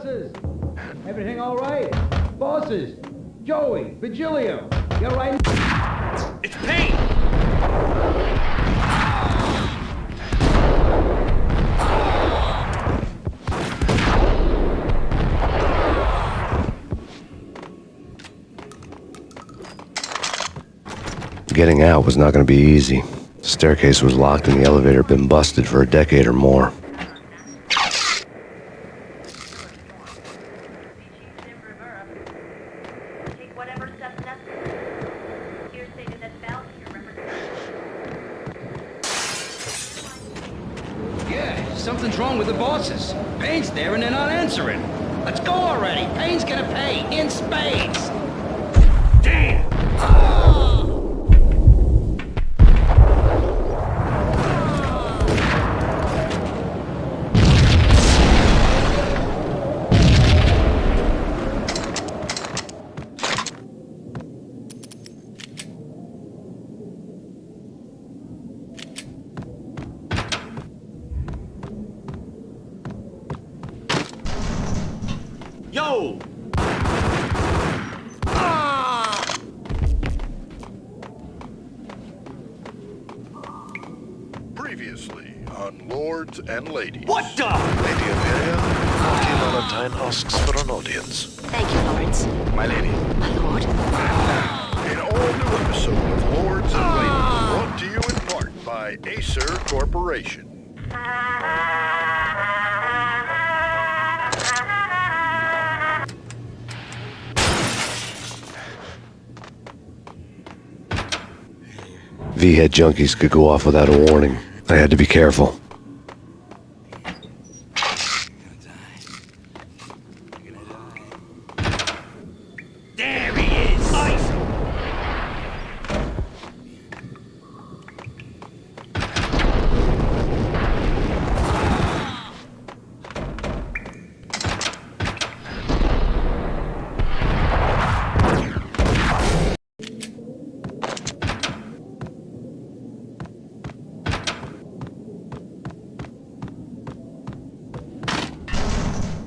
Bosses! Everything all right? Bosses! Joey! Vigilio! You all right? It's Payne! Getting out was not going to be easy. The staircase was locked and the elevator had been busted for a decade or more. Yeah, something's wrong with the bosses. Payne's there and they're not answering. Let's go already. Payne's gonna pay in spades. Damn! Yo! Previously on Lords and Ladies. What the? Lady Amelia, Marty Valentine asks for an audience. Thank you, Lawrence. My lady. My lord. An all-new episode of Lords and Ladies, brought to you in part by Acer Corporation. V-head junkies could go off without a warning. I had to be careful. There he is! Ice!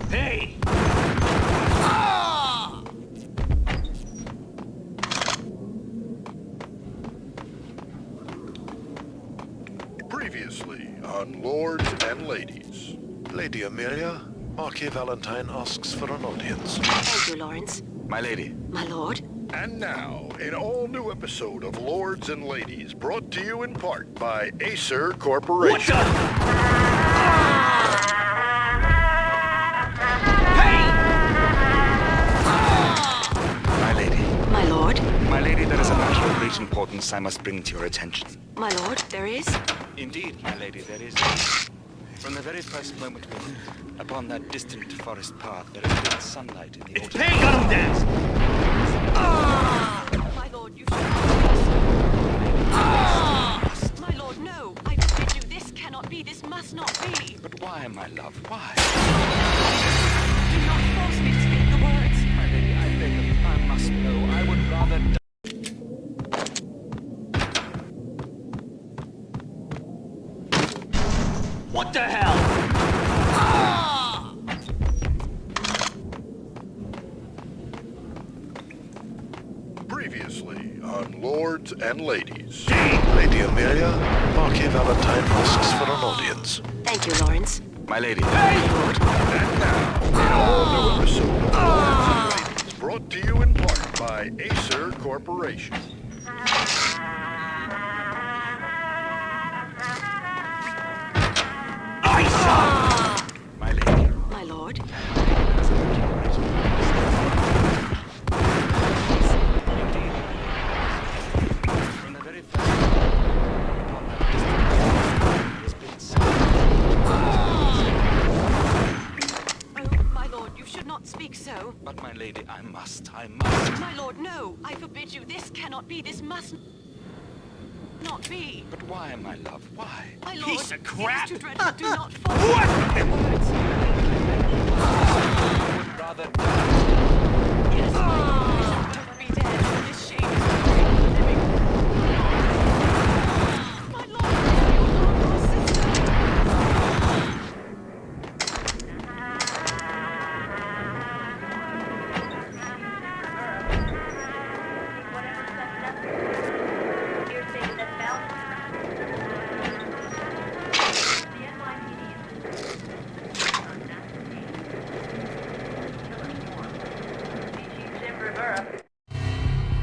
Hey! Previously on Lords and Ladies. Lady Amelia, Marquis Valentine asks for an audience. Thank you, Lawrence. My lady. My lord. And now, an all-new episode of Lords and Ladies, brought to you in part by Acer What Corporation. the? Payne! My lady. My lord. My lady, there is a matter of great importance I must bring to your attention. My lord, there is. Indeed, my lady, there is. From the very first moment we met upon that distant forest path, there has been sunlight in the It's autumn. Payne! Got him down! My lord, you should not. My lord, no. I forbid you. This cannot be. This must not be. But why, my love, why? Do not force me to speak the words. My lady, I beg of you, I must know. I would rather die. What the hell? Previously on Lords and Ladies. Lady Amelia, Marquis Valentine asks for an audience. Thank you, Lawrence. My lady. My lord. And now, an all-new episode of Lords and Ladies, brought to you in part by Acer Corporation. My lady. My lord. Indeed. From the very first moment upon that distant path, there has been sunlight. Oh, my lord, you should not speak so. But my lady, I must. My lord, no. I forbid you. This cannot be. This must not be. But why, my love, why? My lord, Piece of crap. It is too dreadful. Do not force What? me to speak the words. I would rather die. Yes, my lord. I shall both be dead. This shame is not living. My lord, your lord, sister.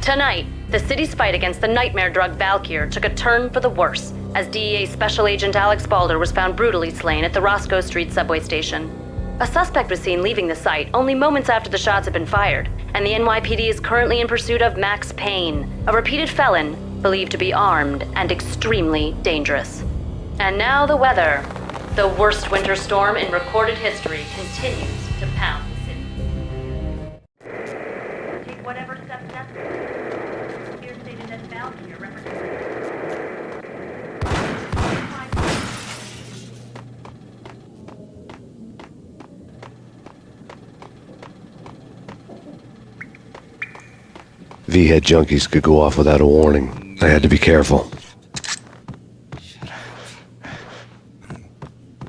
Tonight, the city's fight against the nightmare drug Valkyr took a turn for the worse, as DEA Special Agent Alex Balder was found brutally slain at the Roscoe Street subway station. A suspect was seen leaving the site only moments after the shots had been fired, and the NYPD is currently in pursuit of Max Payne, a repeated felon believed to be armed and extremely dangerous. And now the weather. The worst winter storm in recorded history continues to pound the city. Take whatever steps necessary. Here stated that Valkyr represents. V-head junkies could go off without a warning. I had to be careful.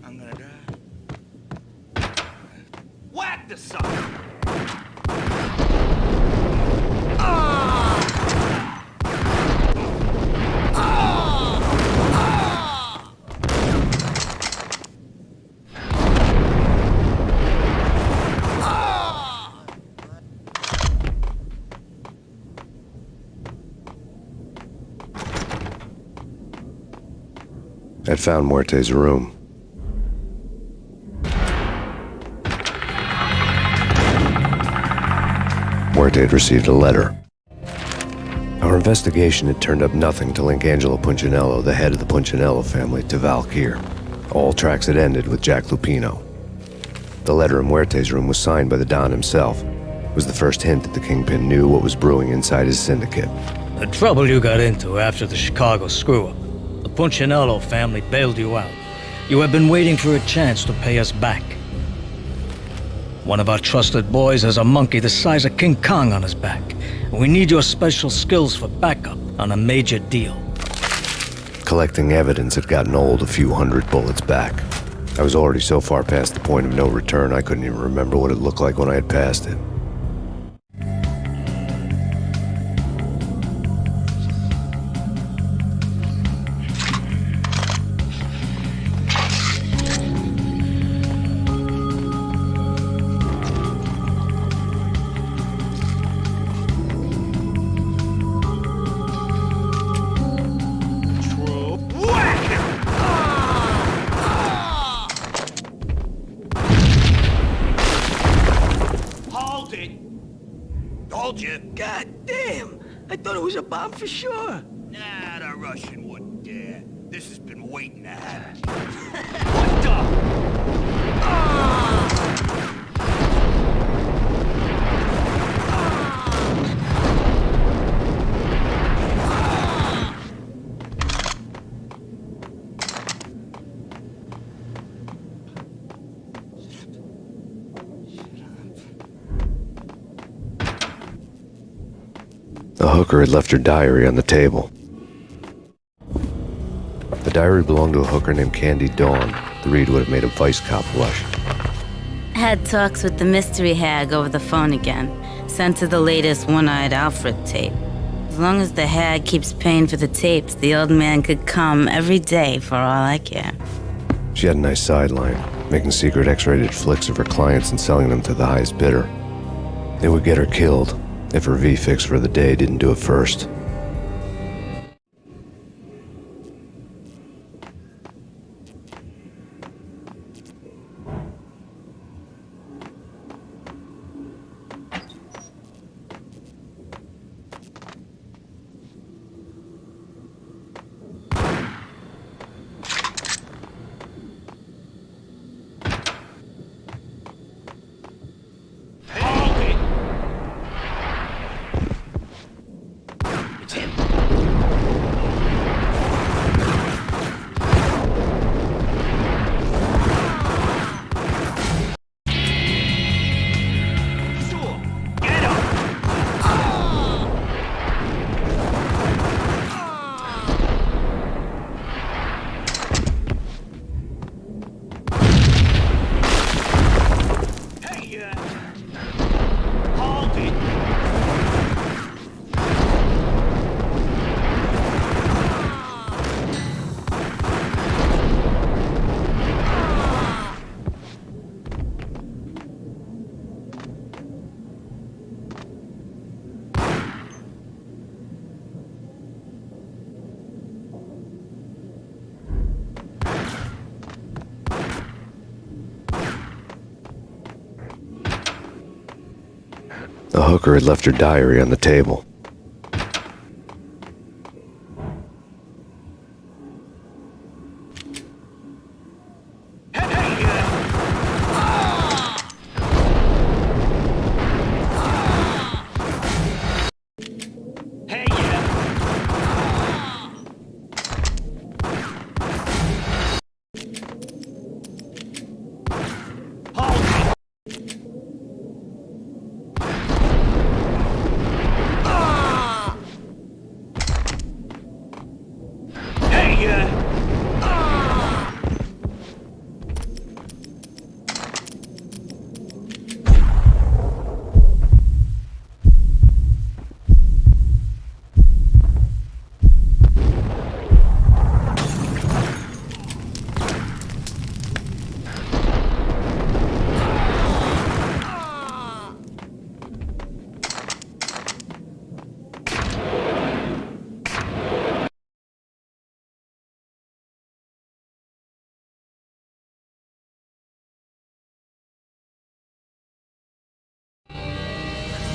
I'm gonna die. Whack the sucker! I'd found Muerte's room. Muerte had received a letter. Our investigation had turned up nothing to link Angelo Punchinello, the head of the Punchinello family, to Valkyr. All tracks had ended with Jack Lupino. The letter in Muerte's room was signed by the Don himself. It was the first hint that the Kingpin knew what was brewing inside his syndicate. The trouble you got into after the Chicago screw-up. The Punchinello family bailed you out. You have been waiting for a chance to pay us back. One of our trusted boys has a monkey the size of King Kong on his back. We need your special skills for backup on a major deal. Collecting evidence had gotten old a few hundred bullets back. I was already so far past the point of no return I couldn't even remember what it looked like when I had passed it. Told you. God damn! I thought it was a bomb for sure. Nah, the Russian wouldn't dare. This has been waiting to happen. What the? The hooker had left her diary on the table. The diary belonged to a hooker named Candy Dawn. The read would have made a vice cop blush. Had talks with the mystery hag over the phone again. Sent her the latest One-Eyed Alfred tape. As long as the hag keeps paying for the tapes, the old man could come every day for all I care. She had a nice sideline, making secret X-rated flicks of her clients and selling them to the highest bidder. It would get her killed if her V-fix for the day didn't do it first. The hooker had left her diary on the table.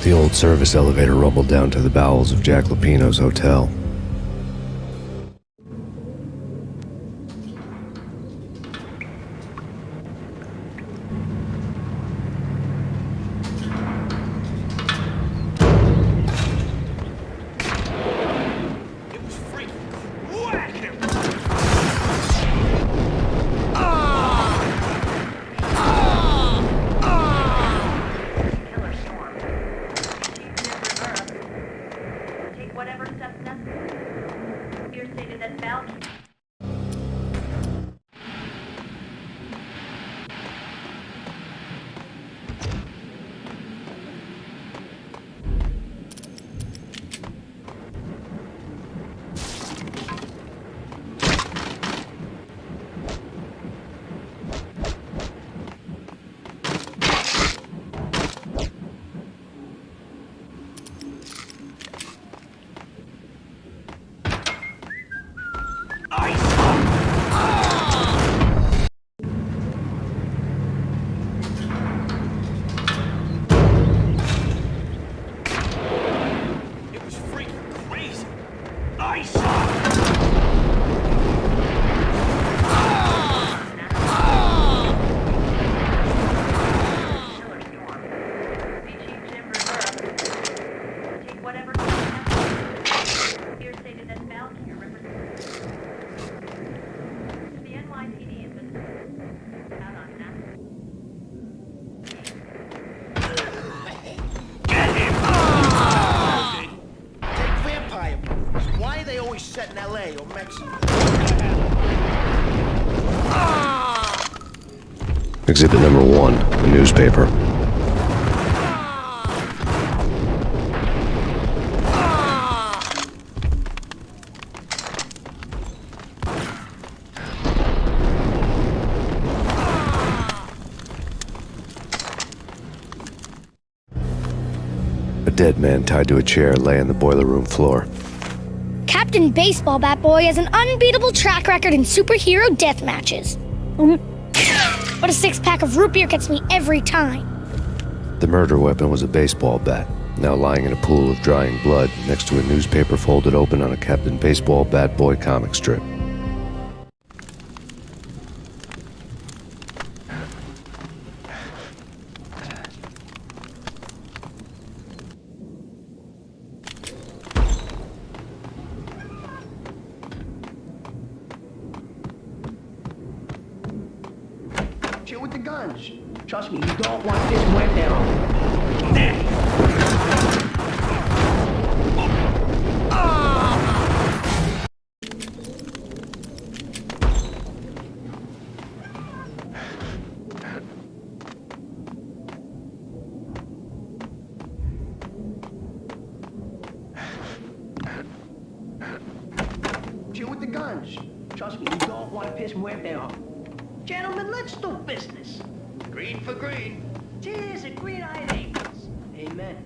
The old service elevator rumbled down to the bowels of Jack Lupino's hotel. Whatever steps necessary. Here stated that Valkyrie. set in LA or Mexico. Exhibit number 1, a newspaper. A dead man tied to a chair lay on the boiler room floor. Captain Baseball Bat Boy has an unbeatable track record in superhero death matches. But a six-pack of root beer gets me every time. The murder weapon was a baseball bat, now lying in a pool of drying blood next to a newspaper folded open on a Captain Baseball Bat Boy comic strip. Chill with the guns. Trust me, you don't want this went down. Chill with the guns. Trust me, you don't want to piss Muerte off. Gentlemen, let's do business. Green for green. Cheers and green-eyed angels. Amen.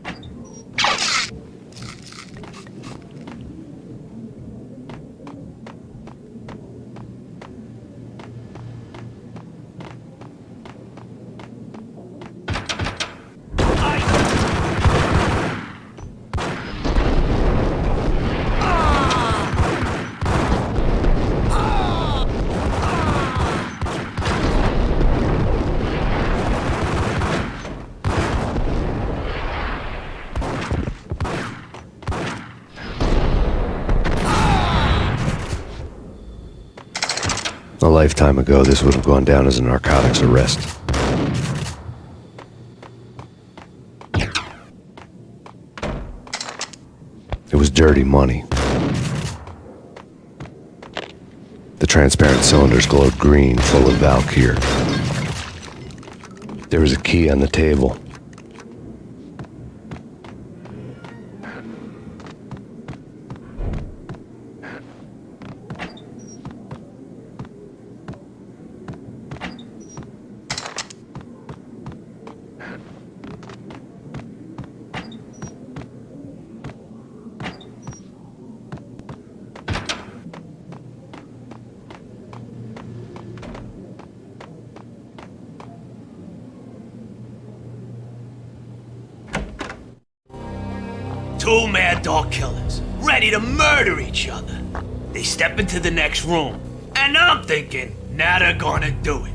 A lifetime ago, this would have gone down as a narcotics arrest. It was dirty money. The transparent cylinders glowed green, full of Valkyr. There was a key on the table. Two mad dog killers, ready to murder each other. They step into the next room, and I'm thinking, now they're gonna do it.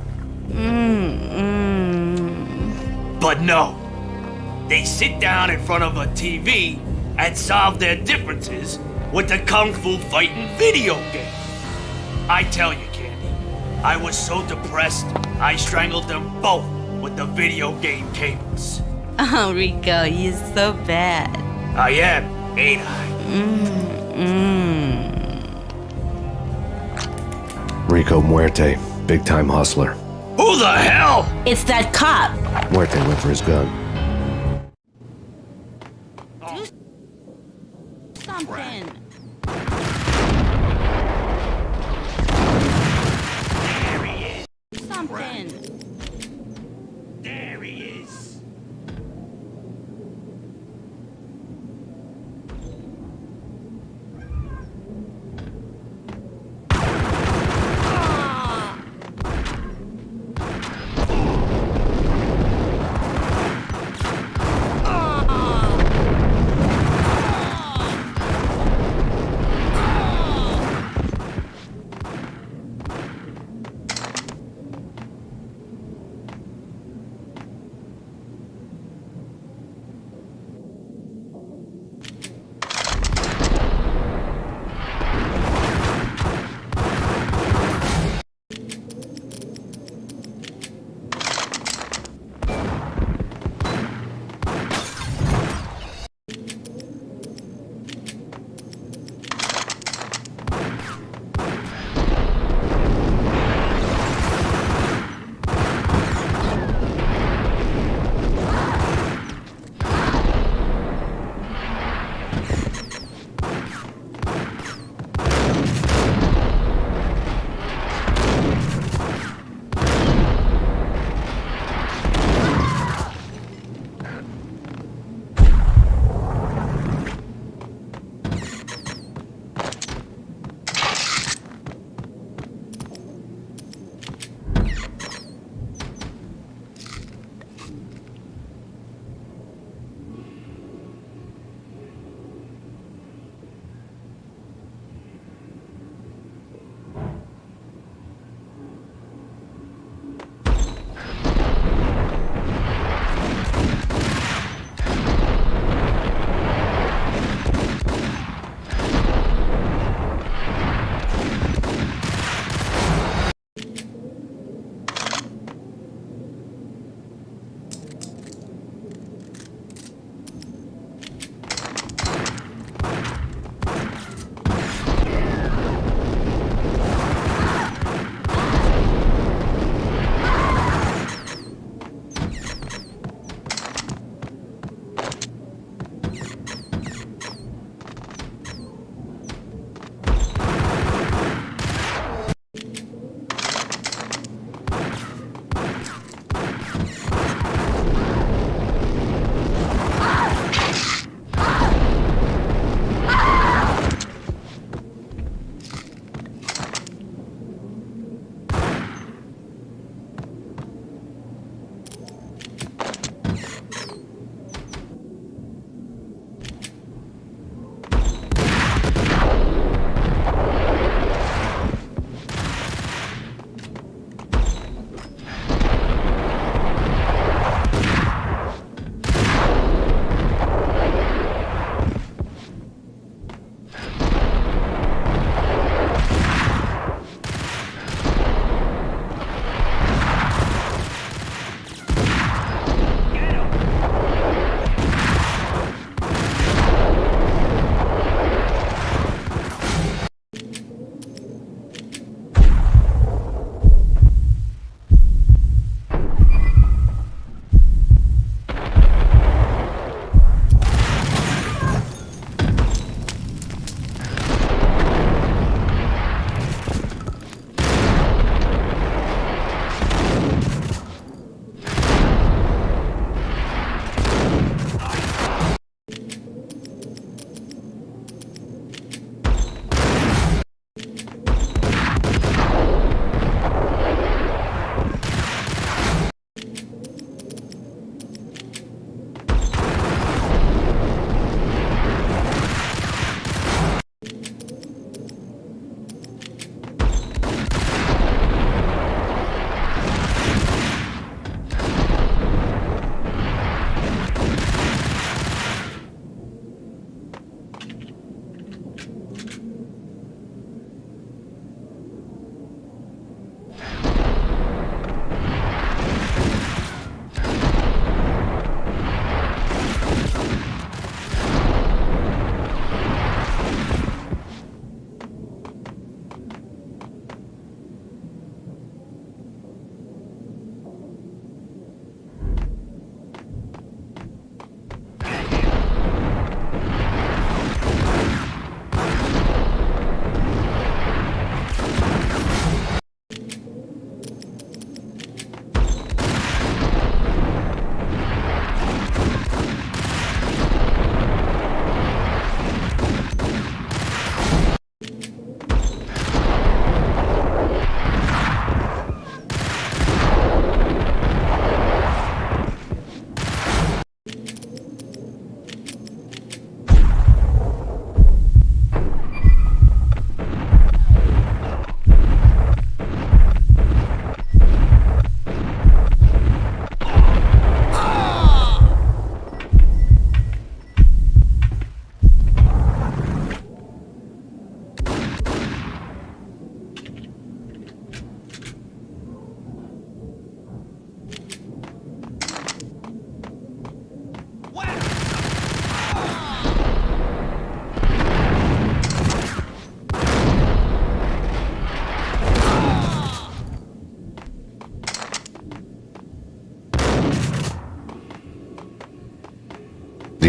But no. They sit down in front of a TV and solve their differences with the Kung Fu fighting video game. I tell you, Candy, I was so depressed, I strangled them both with the video game cables. Oh, Rico, you're so bad. I am, ain't I? Rico Muerte, big-time hustler. Who the hell? It's that cop. Muerte went for his gun. Do something. There he is. Something. There he is.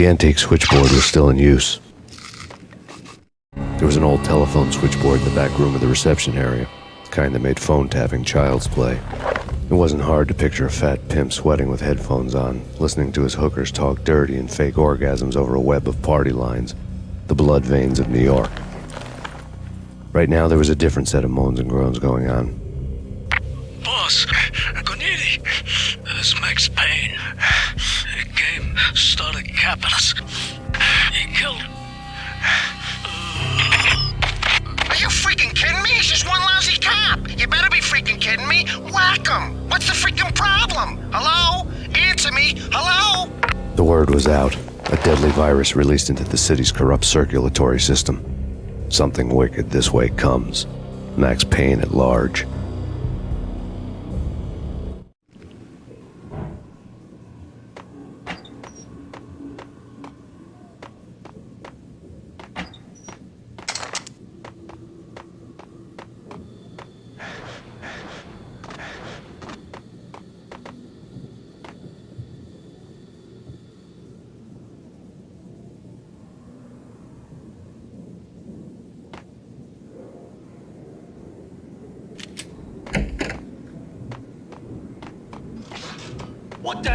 The antique switchboard was still in use. There was an old telephone switchboard in the back room of the reception area, the kind that made phone tapping child's play. It wasn't hard to picture a fat pimp sweating with headphones on, listening to his hookers talk dirty and fake orgasms over a web of party lines, the blood veins of New York. Right now, there was a different set of moans and groans going on. Boss, Goniti, it's Max Payne. The game started capitalist. He killed him. Are you freaking kidding me? He's just one lousy cop. You better be freaking kidding me. Whack him. What's the freaking problem? Hello? Answer me. Hello? The word was out. A deadly virus released into the city's corrupt circulatory system. Something wicked this way comes. Max Payne at large. What the?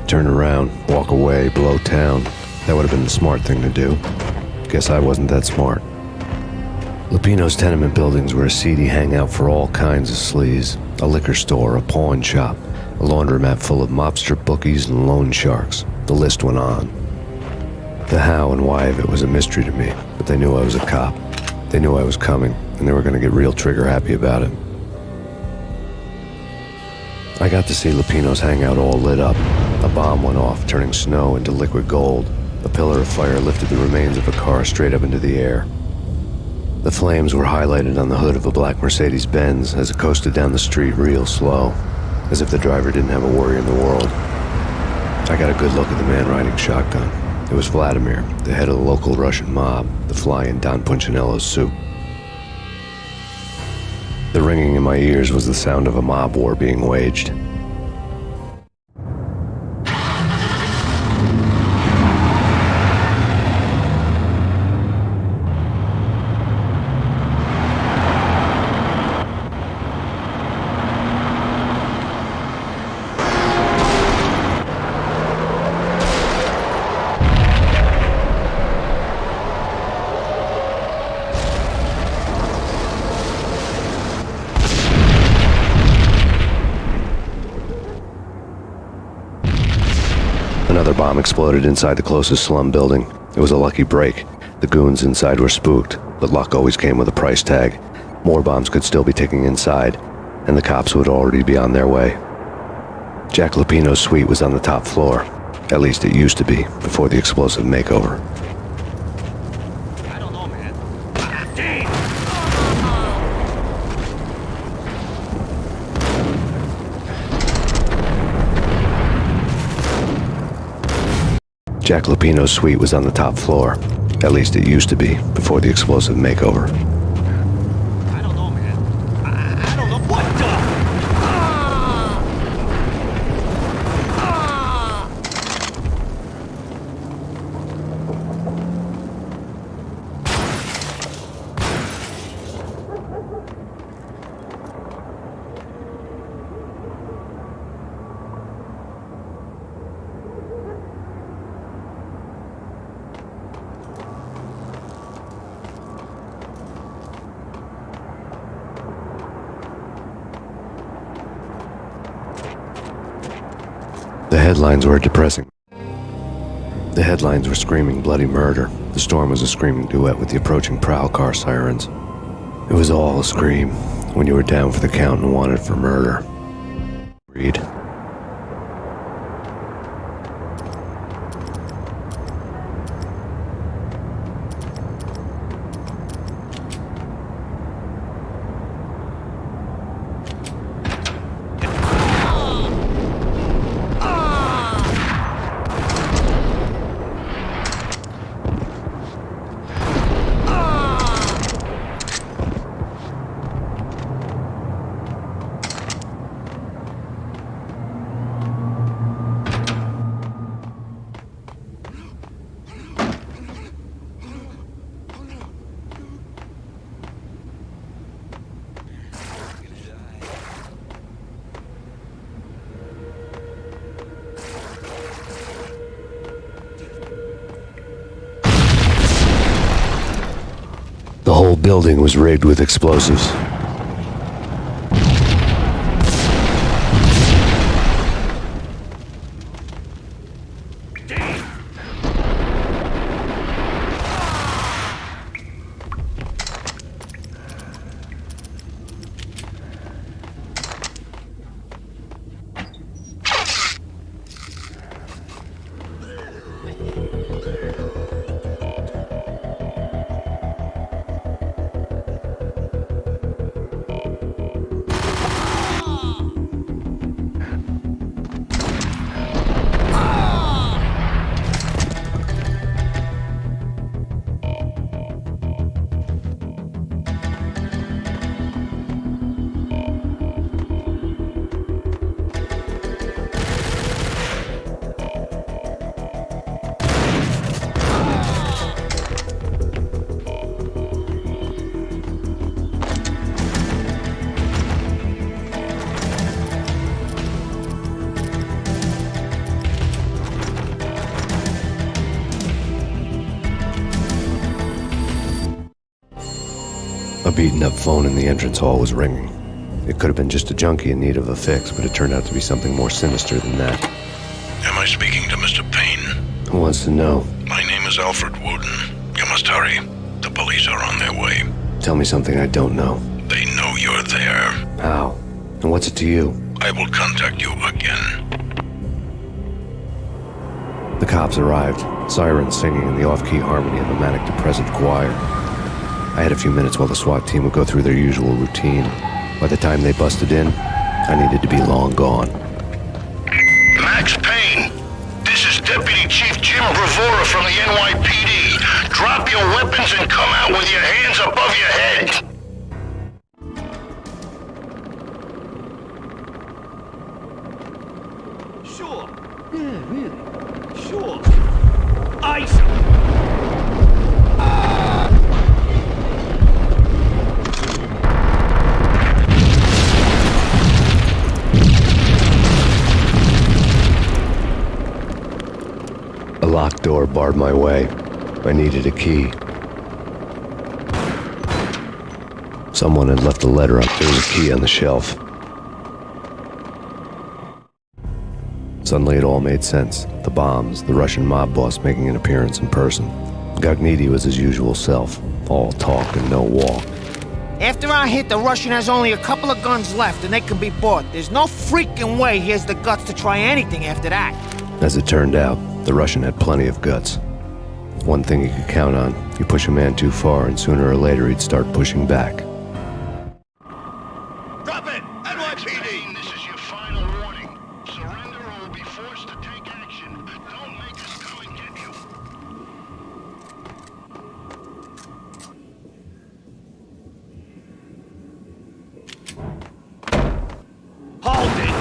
Turn around, walk away, blow town. That would have been the smart thing to do. Guess I wasn't that smart. Lupino's tenement buildings were a seedy hangout for all kinds of sleaze. A liquor store, a pawn shop, a laundromat full of mobster bookies and loan sharks. The list went on. The how and why of it was a mystery to me, but they knew I was a cop. They knew I was coming, and they were going to get real trigger happy about it. I got to see Lupino's hangout all lit up. A bomb went off, turning snow into liquid gold. A pillar of fire lifted the remains of a car straight up into the air. The flames were highlighted on the hood of a black Mercedes-Benz as it coasted down the street real slow, as if the driver didn't have a worry in the world. I got a good look at the man riding shotgun. It was Vladimir, the head of the local Russian mob, the fly in Don Punchinello's soup. The ringing in my ears was the sound of a mob war being waged. bomb exploded inside the closest slum building. It was a lucky break. The goons inside were spooked, but luck always came with a price tag. More bombs could still be ticking inside, and the cops would already be on their way. Jack Lupino's suite was on the top floor. At least it used to be, before the explosive makeover. I don't know, man. Jack Lupino's suite was on the top floor. At least it used to be, before the explosive makeover. I don't know, man. I don't know. What the? The headlines were depressing. The headlines were screaming bloody murder. The storm was a screaming duet with the approaching prowl car sirens. It was all a scream when you were down for the count and wanted for murder. Read. The whole building was rigged with explosives. A beaten-up phone in the entrance hall was ringing. It could have been just a junkie in need of a fix, but it turned out to be something more sinister than that. Am I speaking to Mr. Payne? Who wants to know? My name is Alfred Woden. You must hurry. The police are on their way. Tell me something I don't know. They know you're there. How? And what's it to you? I will contact you again. The cops arrived, sirens singing in the off-key harmony of a manic-depressive choir. I had a few minutes while the SWAT team would go through their usual routine. By the time they busted in, I needed to be long gone. Max Payne, this is Deputy Chief Jim Bravura from the NYPD. Drop your weapons and come out with your hands above your head. Sure. Yeah, really. Sure. Ice. A locked door barred my way. I needed a key. Someone had left a letter up. There was a key on the shelf. Suddenly it all made sense. The bombs, the Russian mob boss making an appearance in person. Gognitti was his usual self, all talk and no walk. After our hit, the Russian has only a couple of guns left and they can be bought. There's no freaking way he has the guts to try anything after that. As it turned out, the Russian had plenty of guts. One thing he could count on, you push a man too far and sooner or later he'd start pushing back. Drop it! NYPD, this is your final warning. Surrender or we'll be forced to take action. Don't make us come and get you. Hold it!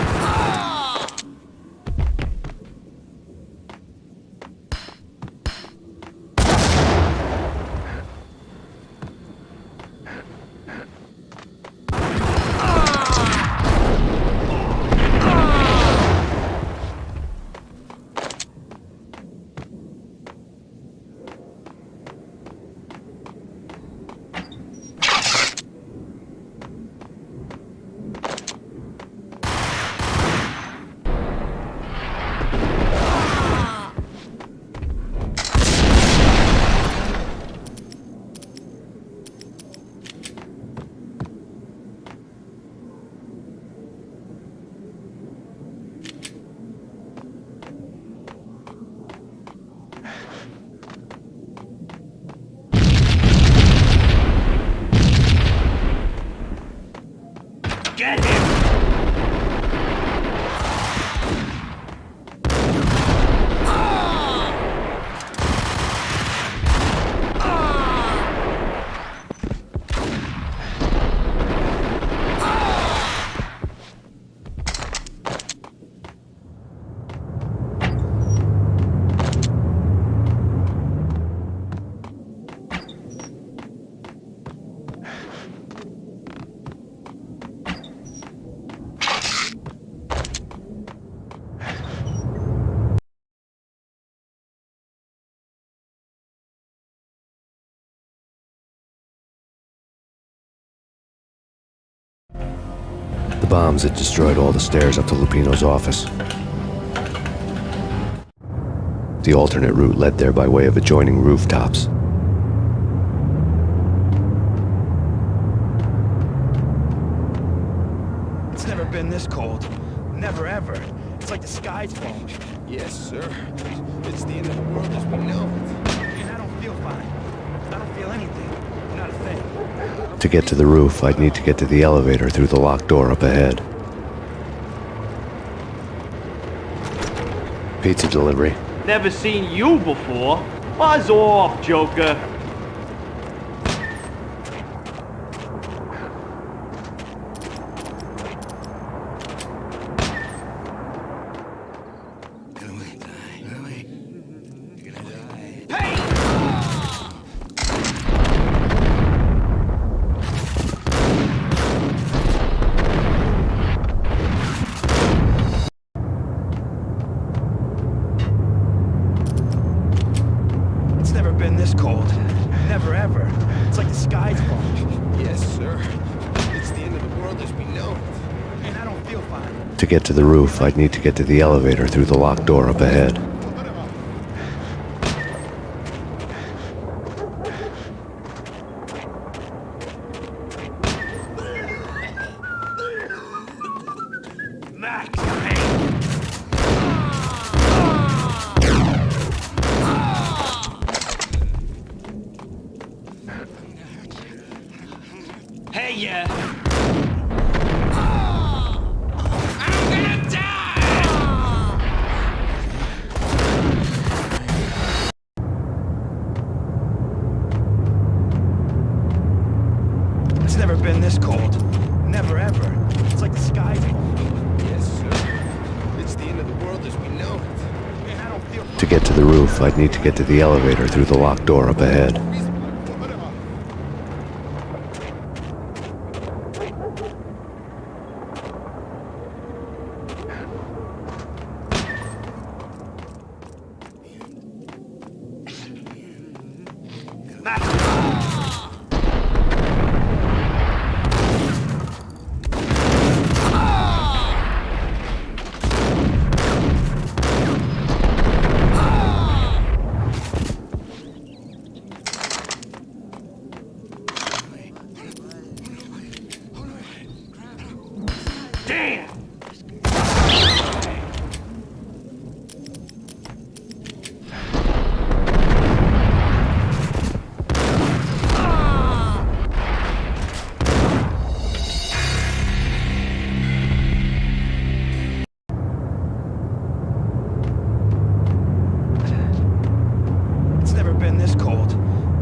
Get him! The bombs had destroyed all the stairs up to Lupino's office. The alternate route led there by way of adjoining rooftops. It's never been this cold. Never ever. It's like the sky's falling. Yes, sir. It's the end of the world as we know it. And I don't feel fine. I don't feel anything. Not a thing. To get to the roof, I'd need to get to the elevator through the locked door up ahead. Pizza delivery. Never seen you before. Buzz off, Joker. It's never been this cold. Never ever. It's like the sky's falling. Yes, sir. It's the end of the world as we know it. And I don't feel fine. To get to the roof, I'd need to get to the elevator through the locked door up ahead. Max Payne! Hey, yeah! I'm gonna die! It's never been this cold. Never ever. It's like the sky's falling. Yes, sir. It's the end of the world as we know it. And I don't feel To get to the roof, I'd need to get to the elevator through the locked door up ahead.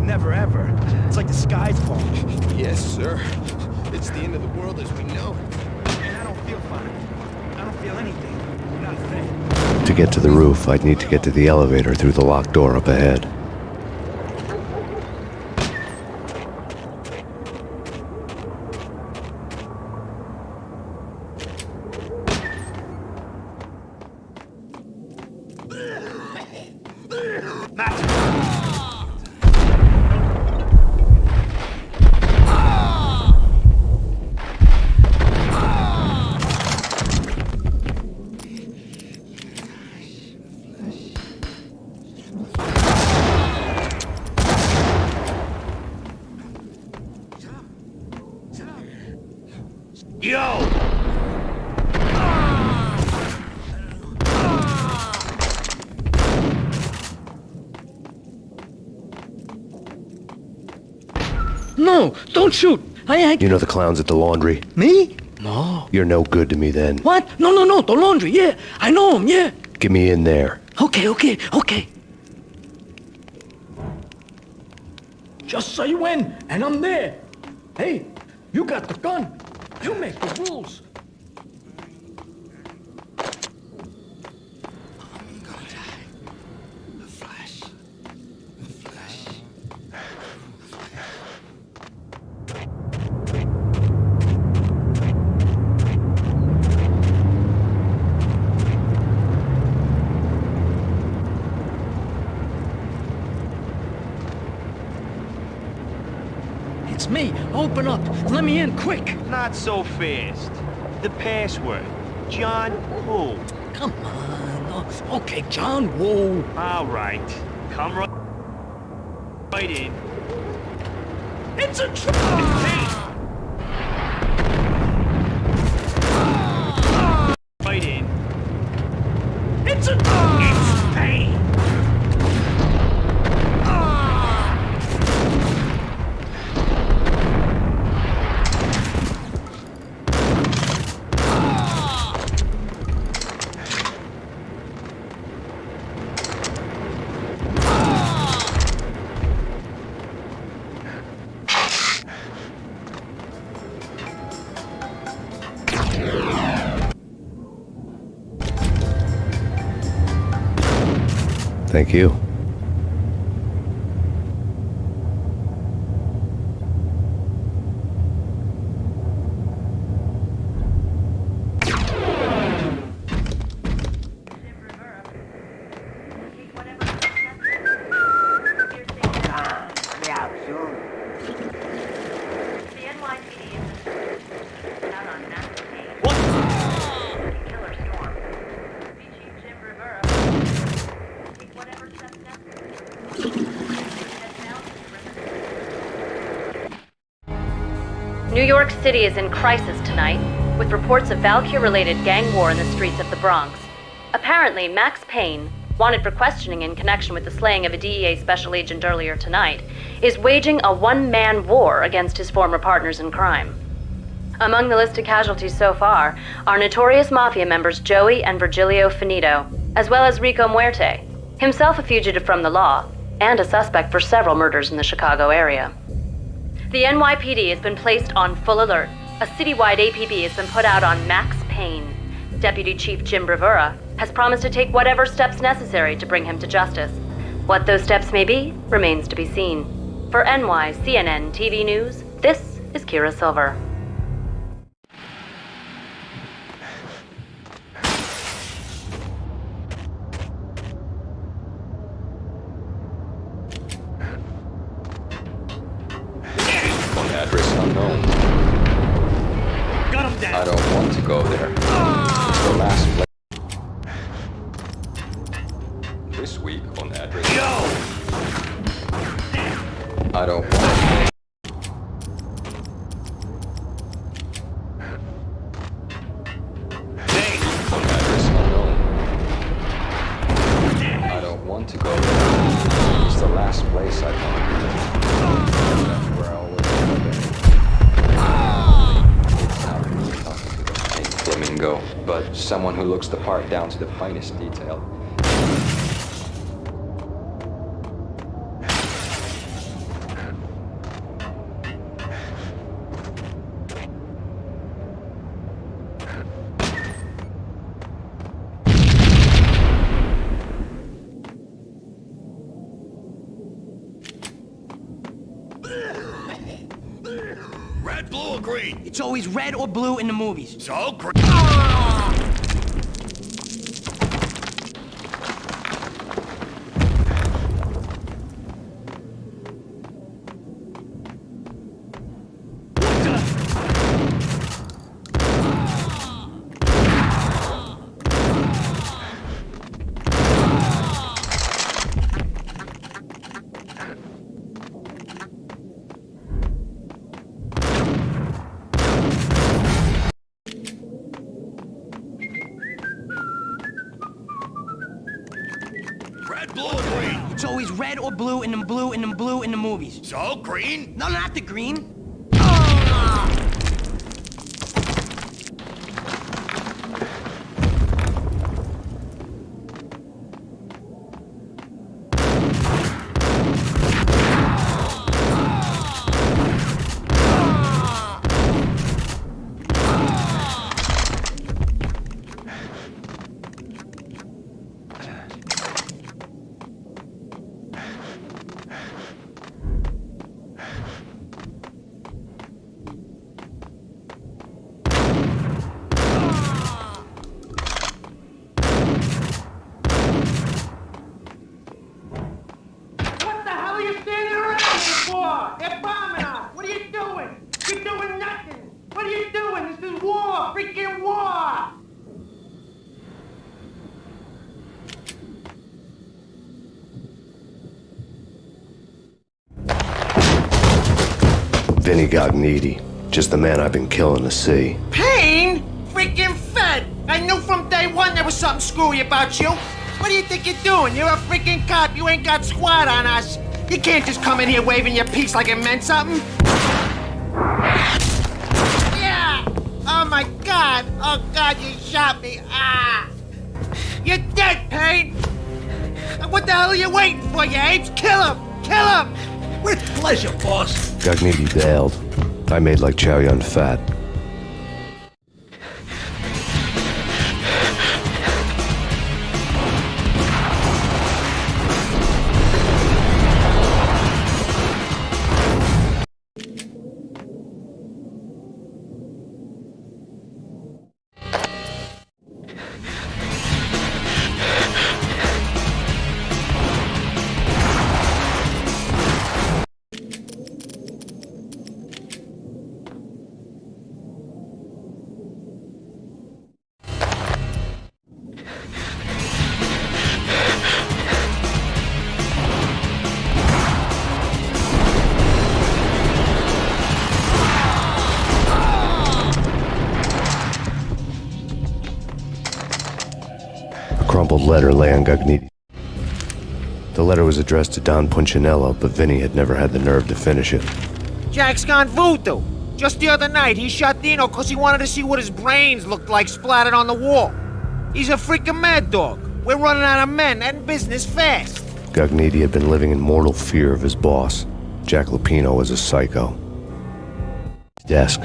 Never ever. It's like the sky's falling. Yes, sir. It's the end of the world as we know it. And I don't feel fine. I don't feel anything. Not a thing. To get to the roof, I'd need to get to the elevator through the locked door up ahead. Yo! No, don't shoot. I You know the clowns at the laundry? Me? No. You're no good to me then. What? No, the laundry, yeah. I know him, yeah. Get me in there. Okay. Just say when, and I'm there. Hey, you got the gun. You make the rules. It's me. Open up. Let me in, quick. Not so fast. The password. John who? Come on. Okay, John Woo. All right. Come right in. It's a trap. Right in. It's a It's Payne. Thank you. New York City is in crisis tonight, with reports of Valkyr-related gang war in the streets of the Bronx. Apparently, Max Payne, wanted for questioning in connection with the slaying of a DEA special agent earlier tonight, is waging a one-man war against his former partners in crime. Among the listed casualties so far are notorious mafia members Joey and Virgilio Finito, as well as Rico Muerte, himself a fugitive from the law, and a suspect for several murders in the Chicago area. The NYPD has been placed on full alert. A citywide APB has been put out on Max Payne. Deputy Chief Jim Bravura has promised to take whatever steps necessary to bring him to justice. What those steps may be remains to be seen. For NYCNN TV News, this is Kira Silver. Address unknown. Gun him down. I don't want to go there. It's the last place. This week on address. I don't want to. On address unknown. I don't want to go there. It's the last place I want. That's where I always want to be. It's not really talking to the pink flamingo, but someone who looks the part down to the finest detail. Red, blue, or green? It's always red or blue in the movies. So, green. Red, blue, or green? It's always red or blue in the movies. So, green? No, not the green. What the hell are you standing around here for? They're bombing us. What are you doing? You're doing nothing. What are you doing? This is war. Freaking war. Vinny Gognitti, just the man I've been killing to see. Payne? Freaking Fed! I knew from day one there was something screwy about you. What do you think you're doing? You're a freaking cop. You ain't got squad on us. You can't just come in here waving your piece like it meant something. Yeah! Oh my God! Oh God, you shot me! Ah! You're dead, Payne! What the hell are you waiting for, you apes? Kill him! Kill him! With pleasure, boss. Gognitti bailed. I made like Chow Yun Fat. Crumpled letter lay on Gognitti. The letter was addressed to Don Punchinello, but Vinny had never had the nerve to finish it. Jack's gone voodoo. Just the other night, he shot Dino because he wanted to see what his brains looked like splattered on the wall. He's a freaking mad dog. We're running out of men and business fast. Gognitti had been living in mortal fear of his boss. Jack Lupino was a psycho. Desk.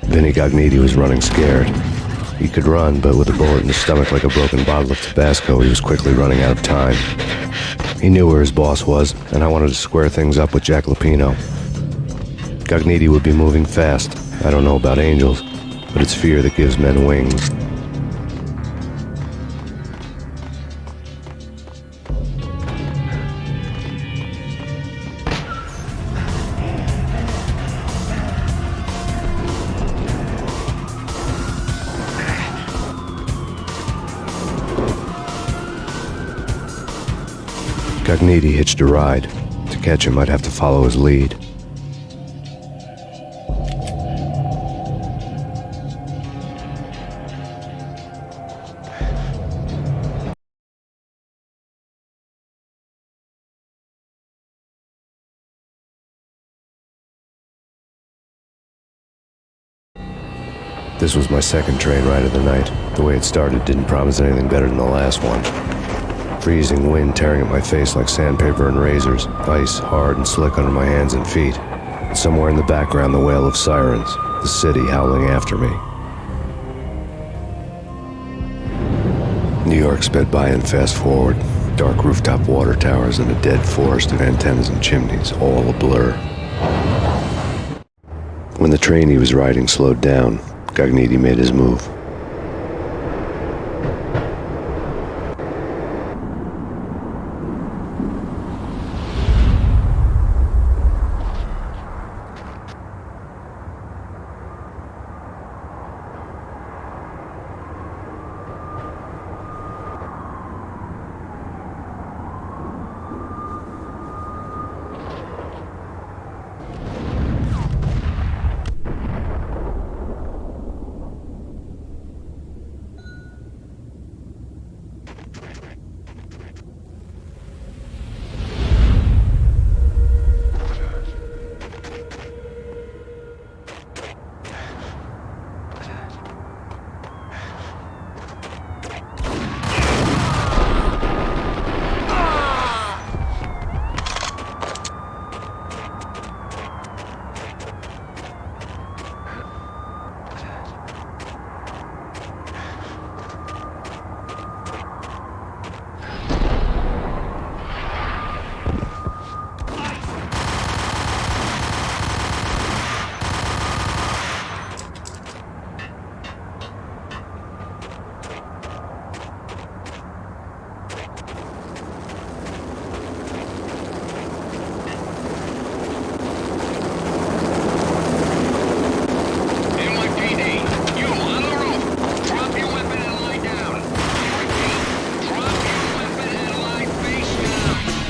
Vinny Gognitti was running scared. He could run, but with a bullet in his stomach like a broken bottle of Tabasco, he was quickly running out of time. He knew where his boss was, and I wanted to square things up with Jack Lupino. Gognitti would be moving fast. I don't know about angels, but it's fear that gives men wings. Gognitti hitched a ride. To catch him, I'd have to follow his lead. This was my second train ride of the night. The way it started didn't promise anything better than the last one. Freezing wind tearing at my face like sandpaper and razors, ice hard and slick under my hands and feet. And somewhere in the background, the wail of sirens, the city howling after me. New York sped by in fast forward, dark rooftop water towers and a dead forest of antennas and chimneys, all a blur. When the train he was riding slowed down, Gognitti made his move.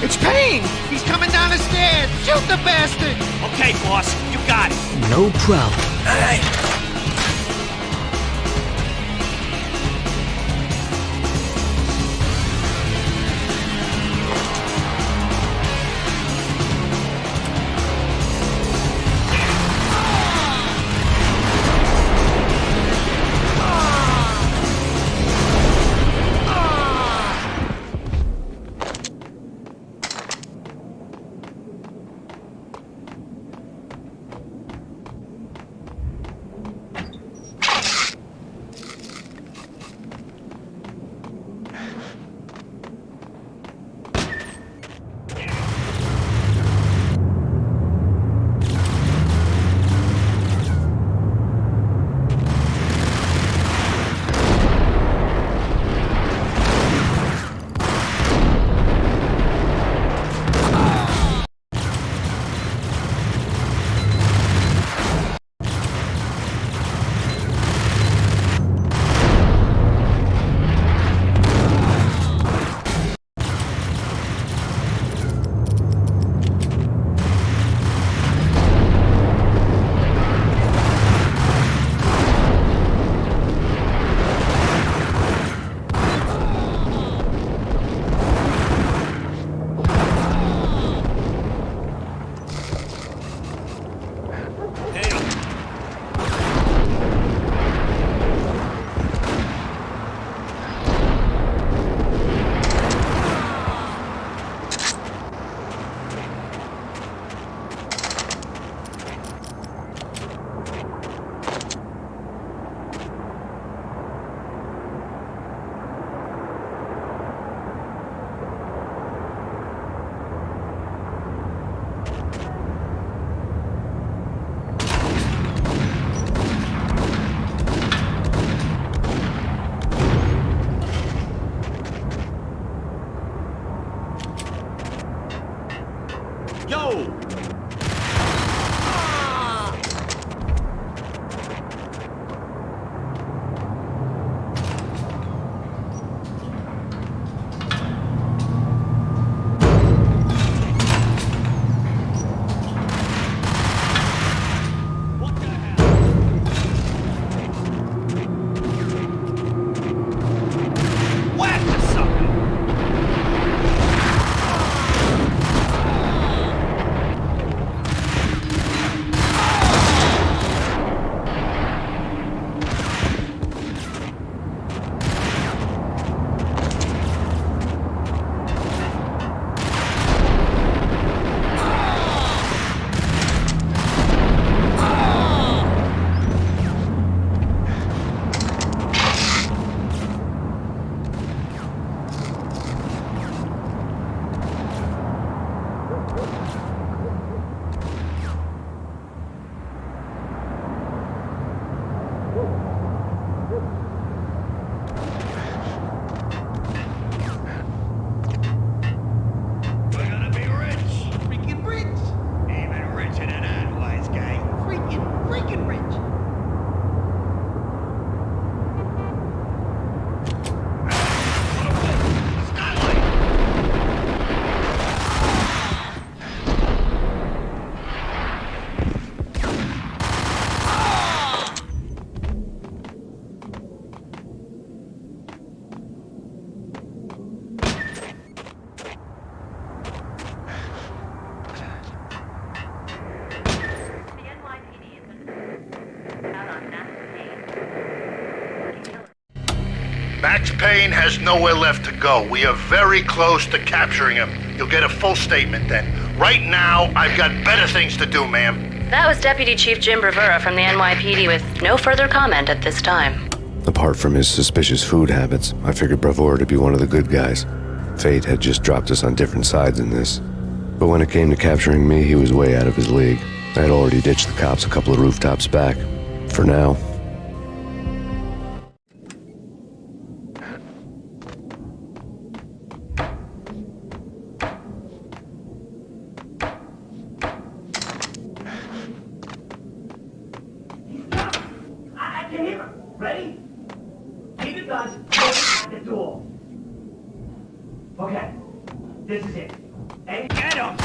It's Payne! He's coming down the stairs! Shoot the bastard! Okay, boss, you got it. No problem. Hey! Yo! Payne has nowhere left to go. We are very close to capturing him. You'll get a full statement then. Right now, I've got better things to do, ma'am. That was Deputy Chief Jim Rivera from the NYPD with no further comment at this time. Apart from his suspicious food habits, I figured Bravura to be one of the good guys. Fate had just dropped us on different sides in this. But when it came to capturing me, he was way out of his league. I had already ditched the cops a couple of rooftops back. For now. I can hear him. Ready? Keep your guns at the door. Okay, this is it. Hey, get him!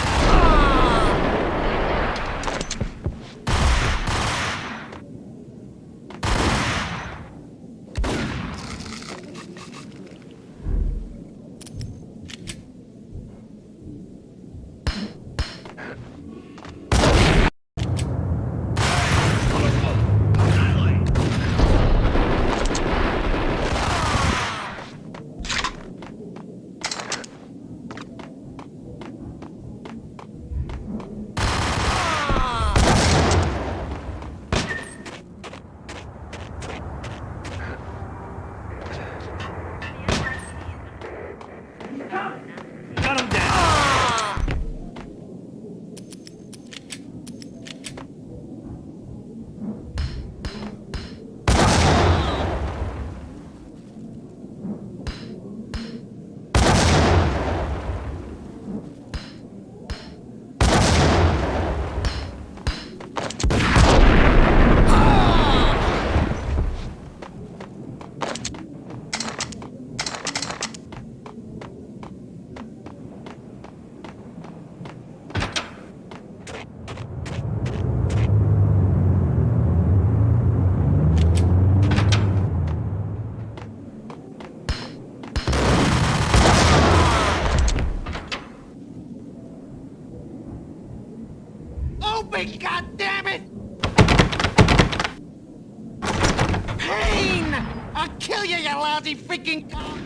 Open, goddammit! Payne! I'll kill you, you lousy freaking cop!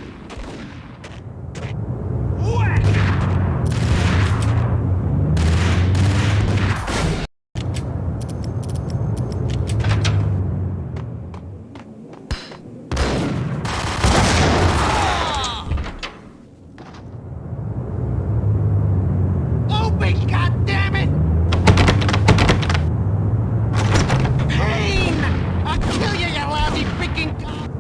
Open, goddammit! Payne! I'll kill you, you lousy freaking cop!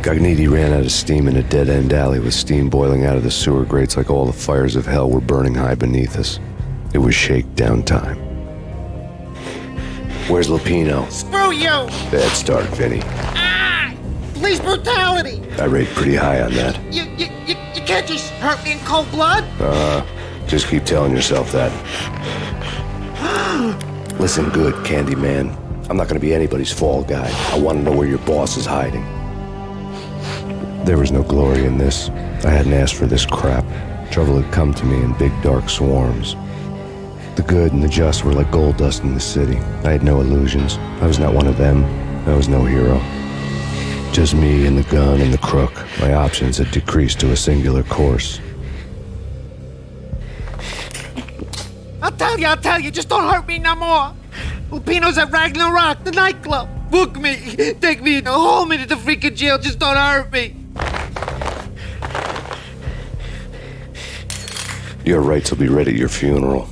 Cogniti ran out of steam in a dead-end alley with steam boiling out of the sewer grates like all the fires of hell were burning high beneath us. It was shakedown time. Where's Lupino? Screw you! Bad start, Vinny. Ah! Police brutality! I rate pretty high on that. You can't just hurt me in cold blood! Just keep telling yourself that. Listen good, Candyman. I'm not gonna be anybody's fall guy. I want to know where your boss is hiding. There was no glory in this. I hadn't asked for this crap. Trouble had come to me in big dark swarms. The good and the just were like gold dust in the city. I had no illusions. I was not one of them. I was no hero. Just me and the gun and the crook. My options had decreased to a singular course. I'll tell you, just don't hurt me no more. Lupino's at Ragnarok, the nightclub. Book me! Take me home into the freaking jail, just don't hurt me! Your rights will be read at your funeral.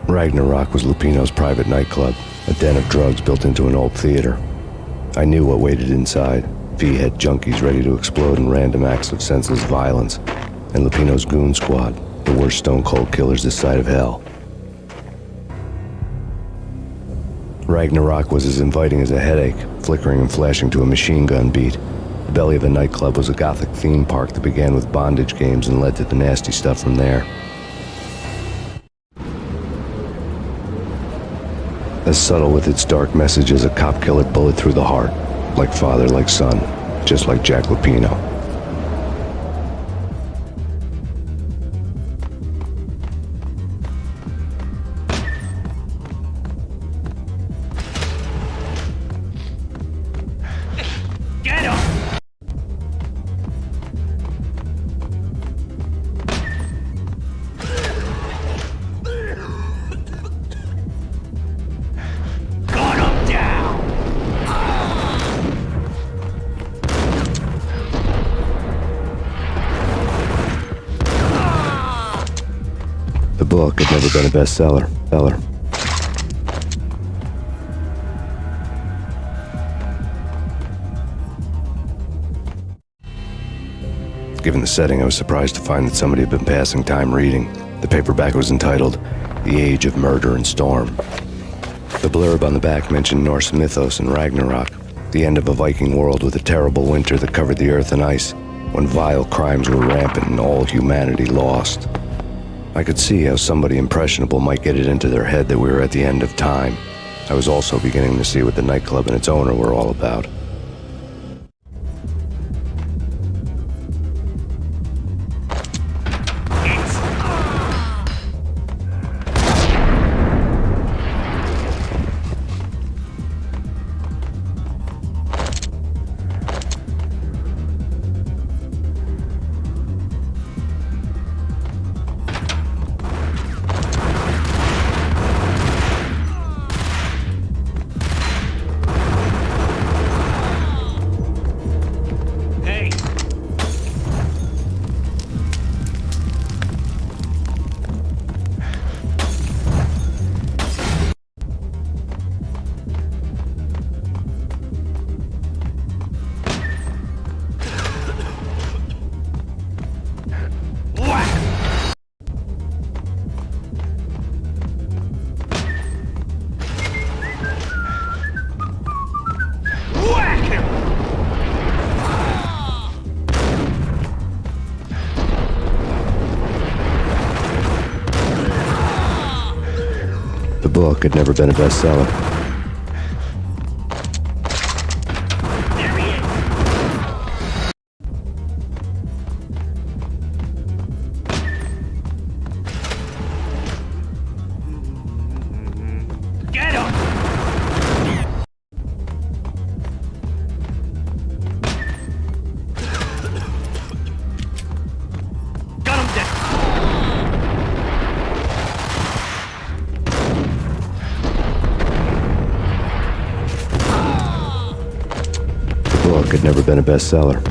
Ragnarok was Lupino's private nightclub, a den of drugs built into an old theater. I knew what waited inside. V-head junkies ready to explode in random acts of senseless violence, and Lupino's goon squad, the worst stone-cold killers this side of hell. Ragnarok was as inviting as a headache, flickering and flashing to a machine gun beat. The belly of the nightclub was a gothic theme park that began with bondage games and led to the nasty stuff from there. As subtle with its dark message as a cop-killer bullet through the heart. Like father, like son. Just like Jack Lupino. Get him! The book had never been a bestseller. Given the setting, I was surprised to find that somebody had been passing time reading. The paperback was entitled, The Age of Murder and Storm. The blurb on the back mentioned Norse mythos and Ragnarok, the end of a Viking world with a terrible winter that covered the earth in ice, when vile crimes were rampant and all humanity lost. I could see how somebody impressionable might get it into their head that we were at the end of time. I was also beginning to see what the nightclub and its owner were all about. The book had never been a bestseller. The book had never been a bestseller.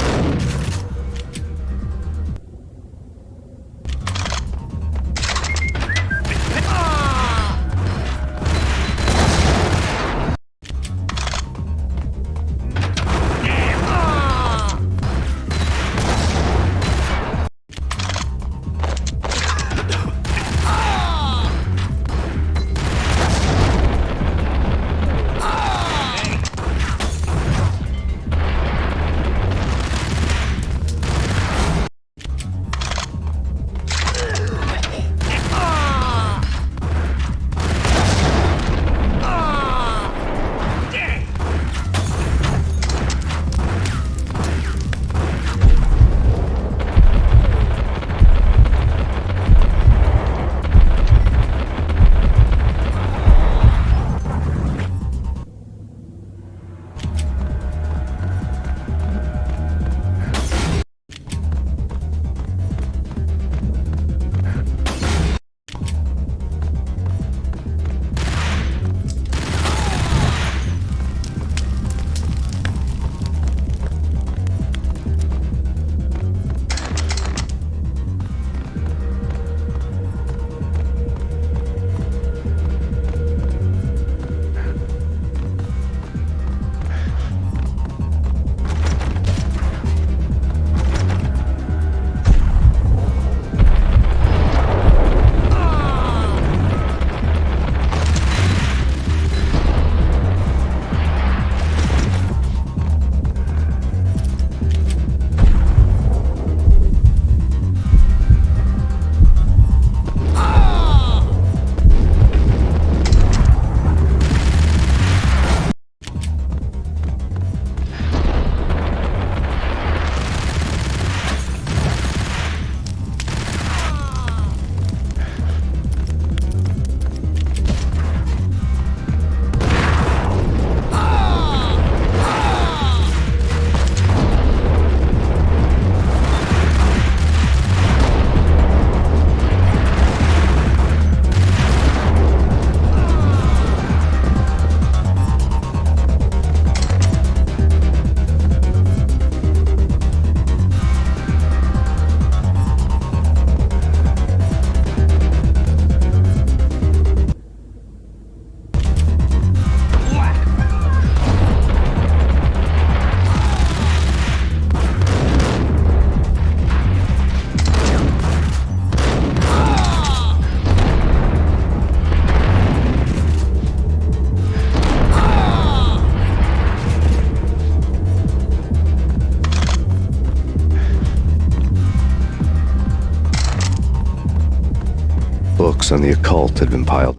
books on the occult had been piled.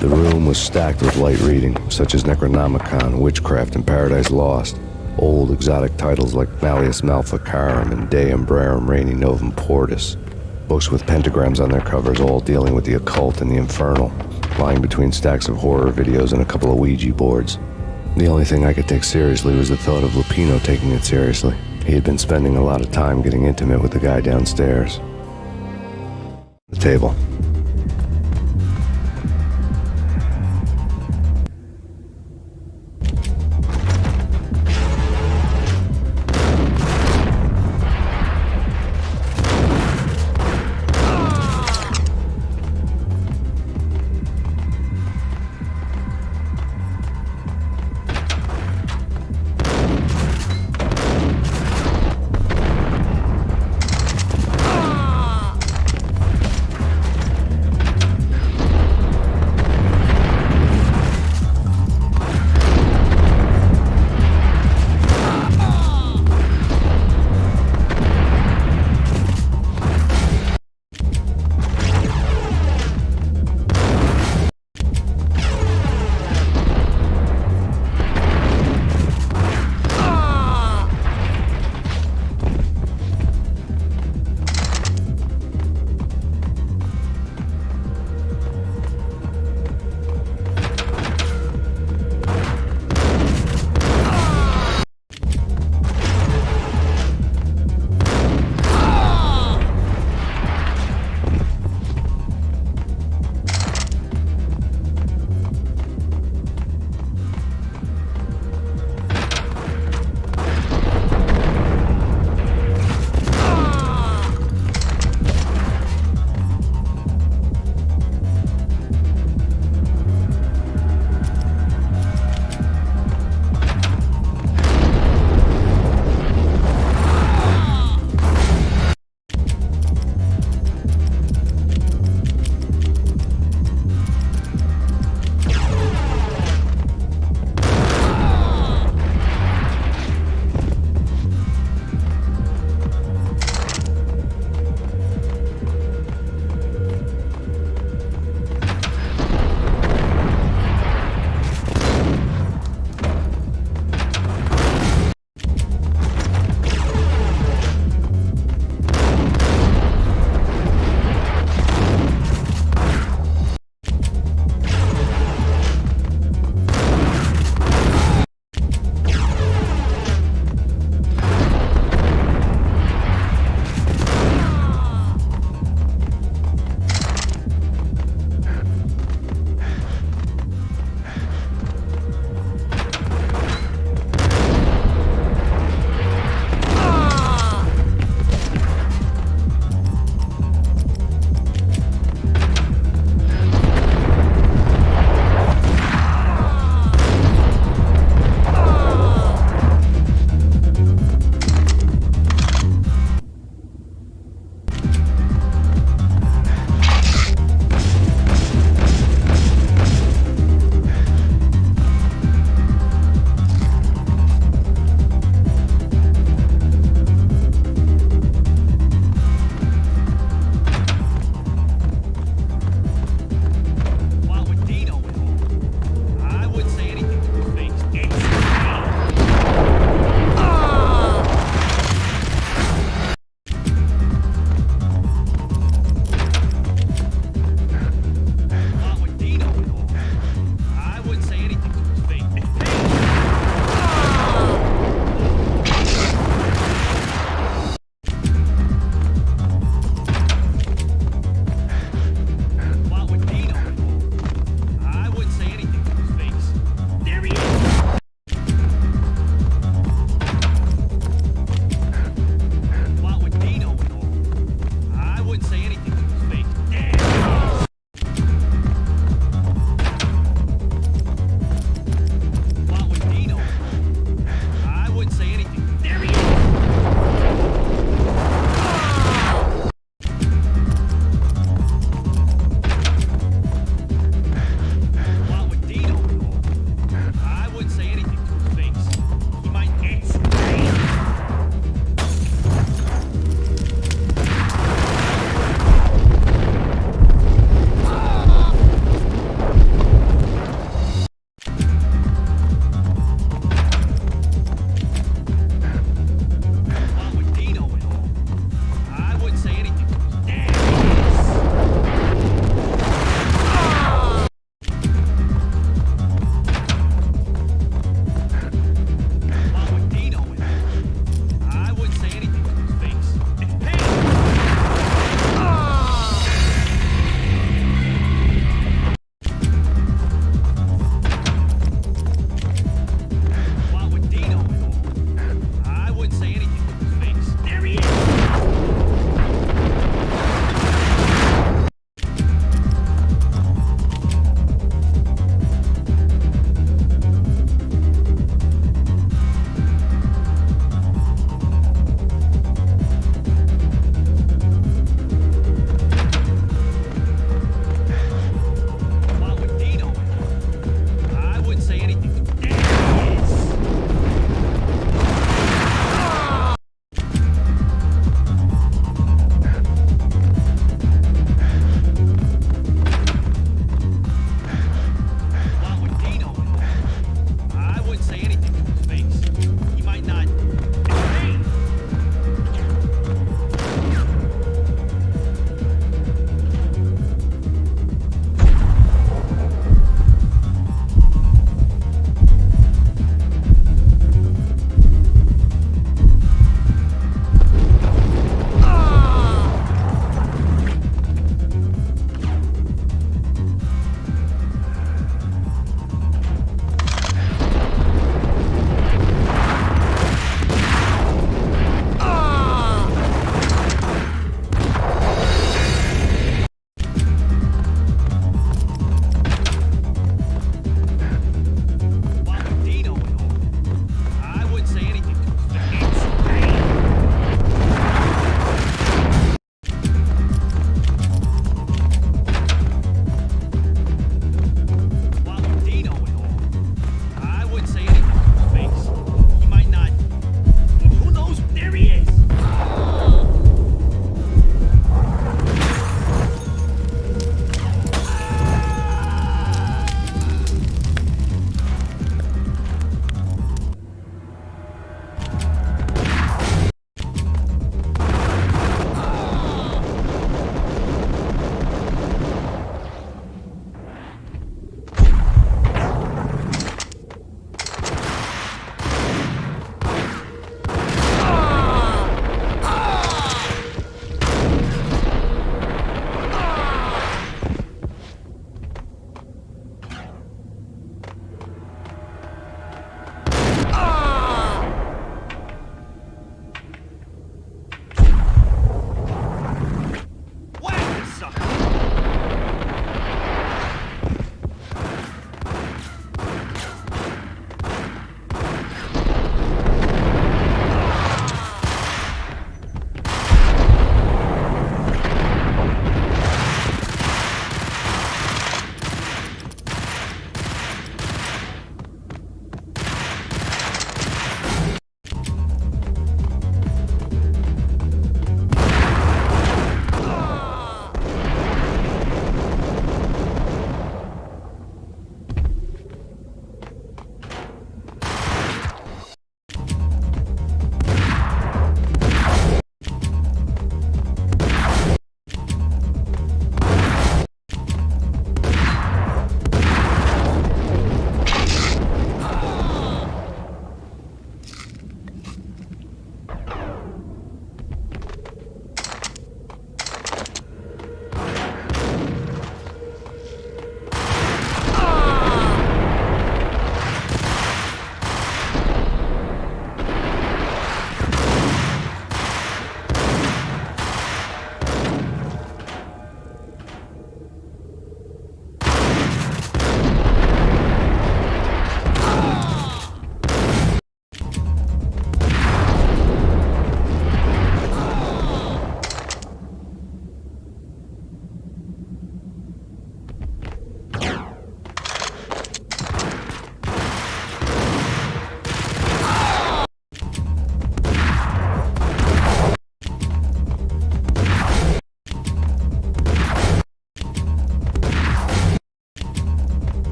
The room was stacked with light reading, such as Necronomicon, Witchcraft, and Paradise Lost. Old exotic titles like Malleus Maleficarum and De Umbrarum Reini Novum Portus. Books with pentagrams on their covers, all dealing with the occult and the infernal, lying between stacks of horror videos and a couple of Ouija boards. The only thing I could take seriously was the thought of Lupino taking it seriously. He had been spending a lot of time getting intimate with the guy downstairs. The table.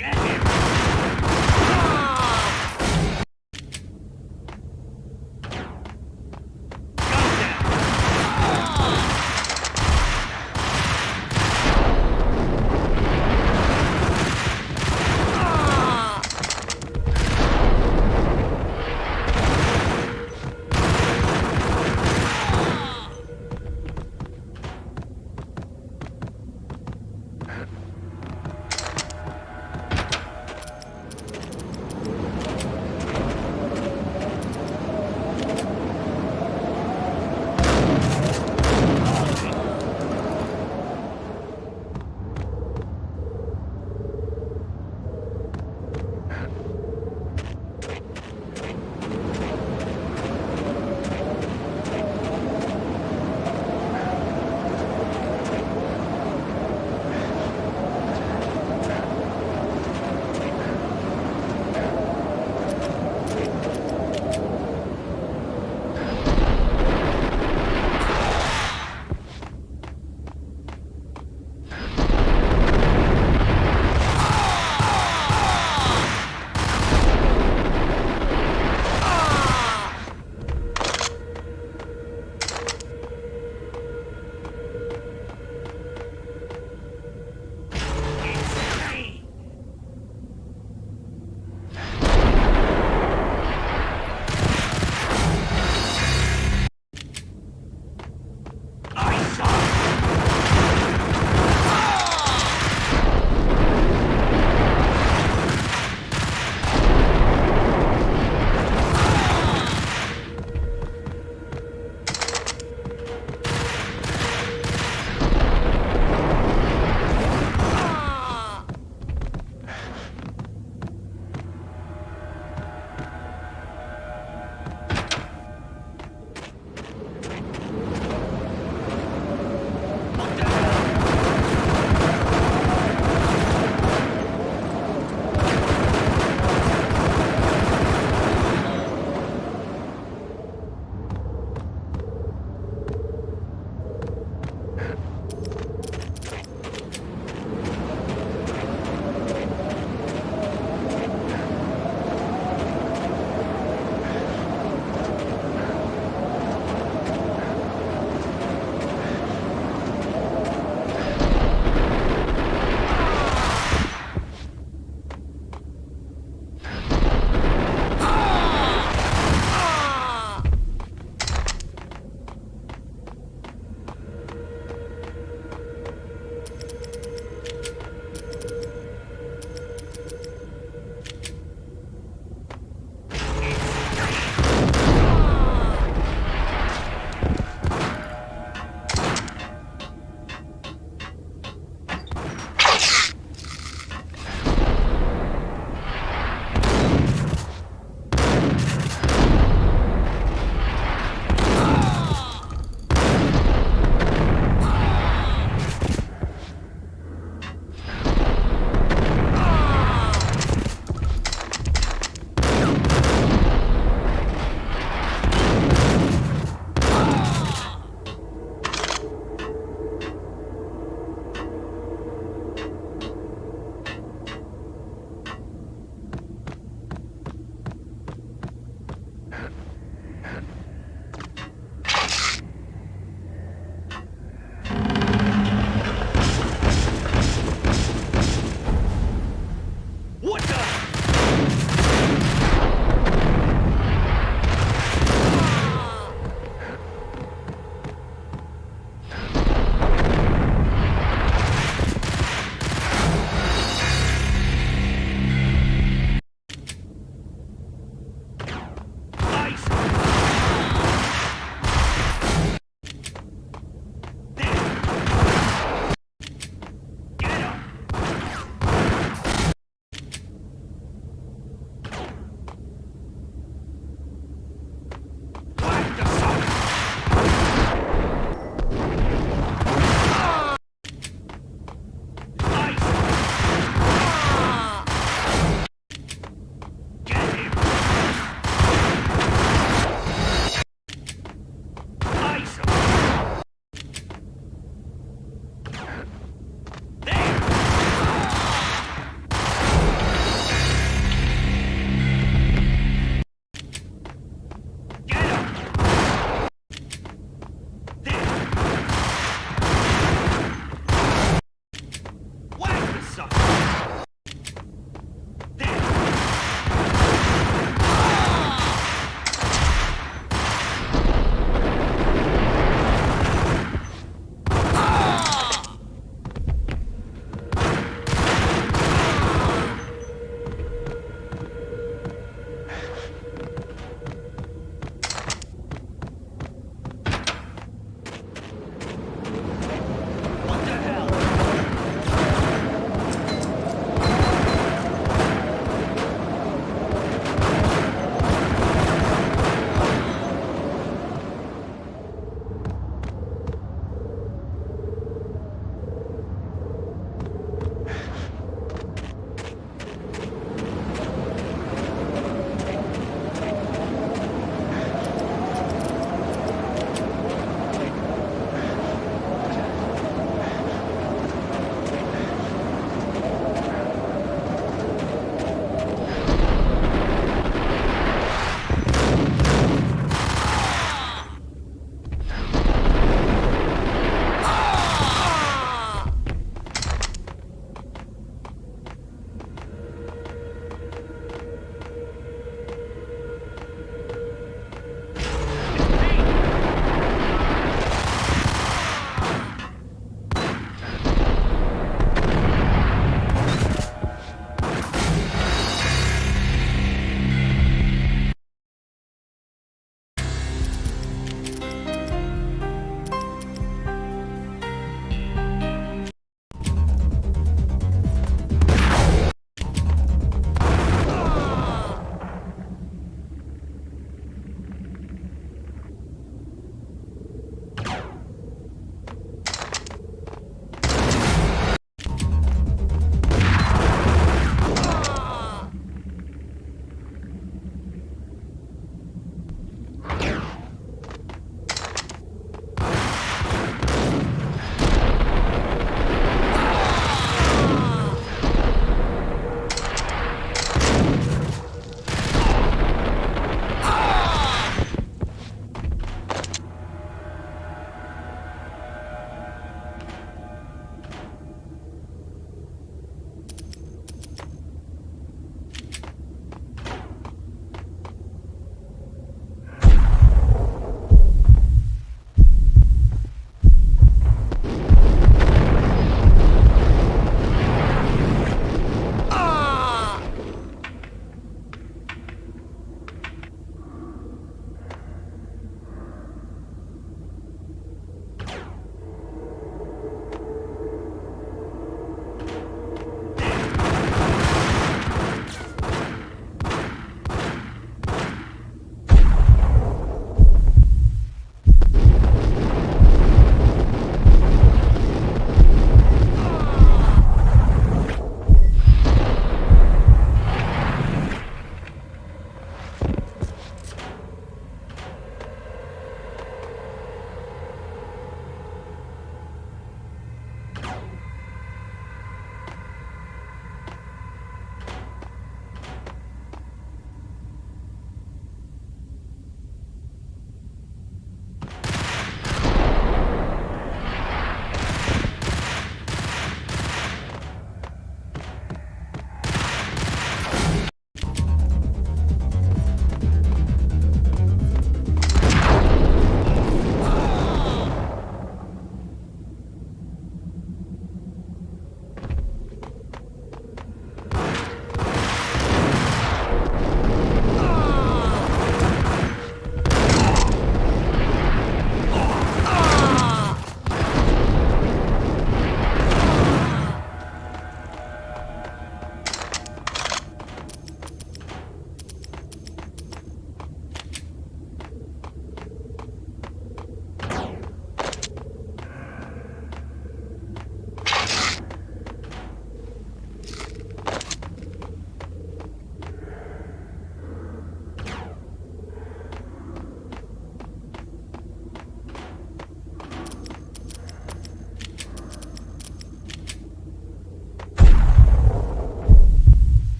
Get him!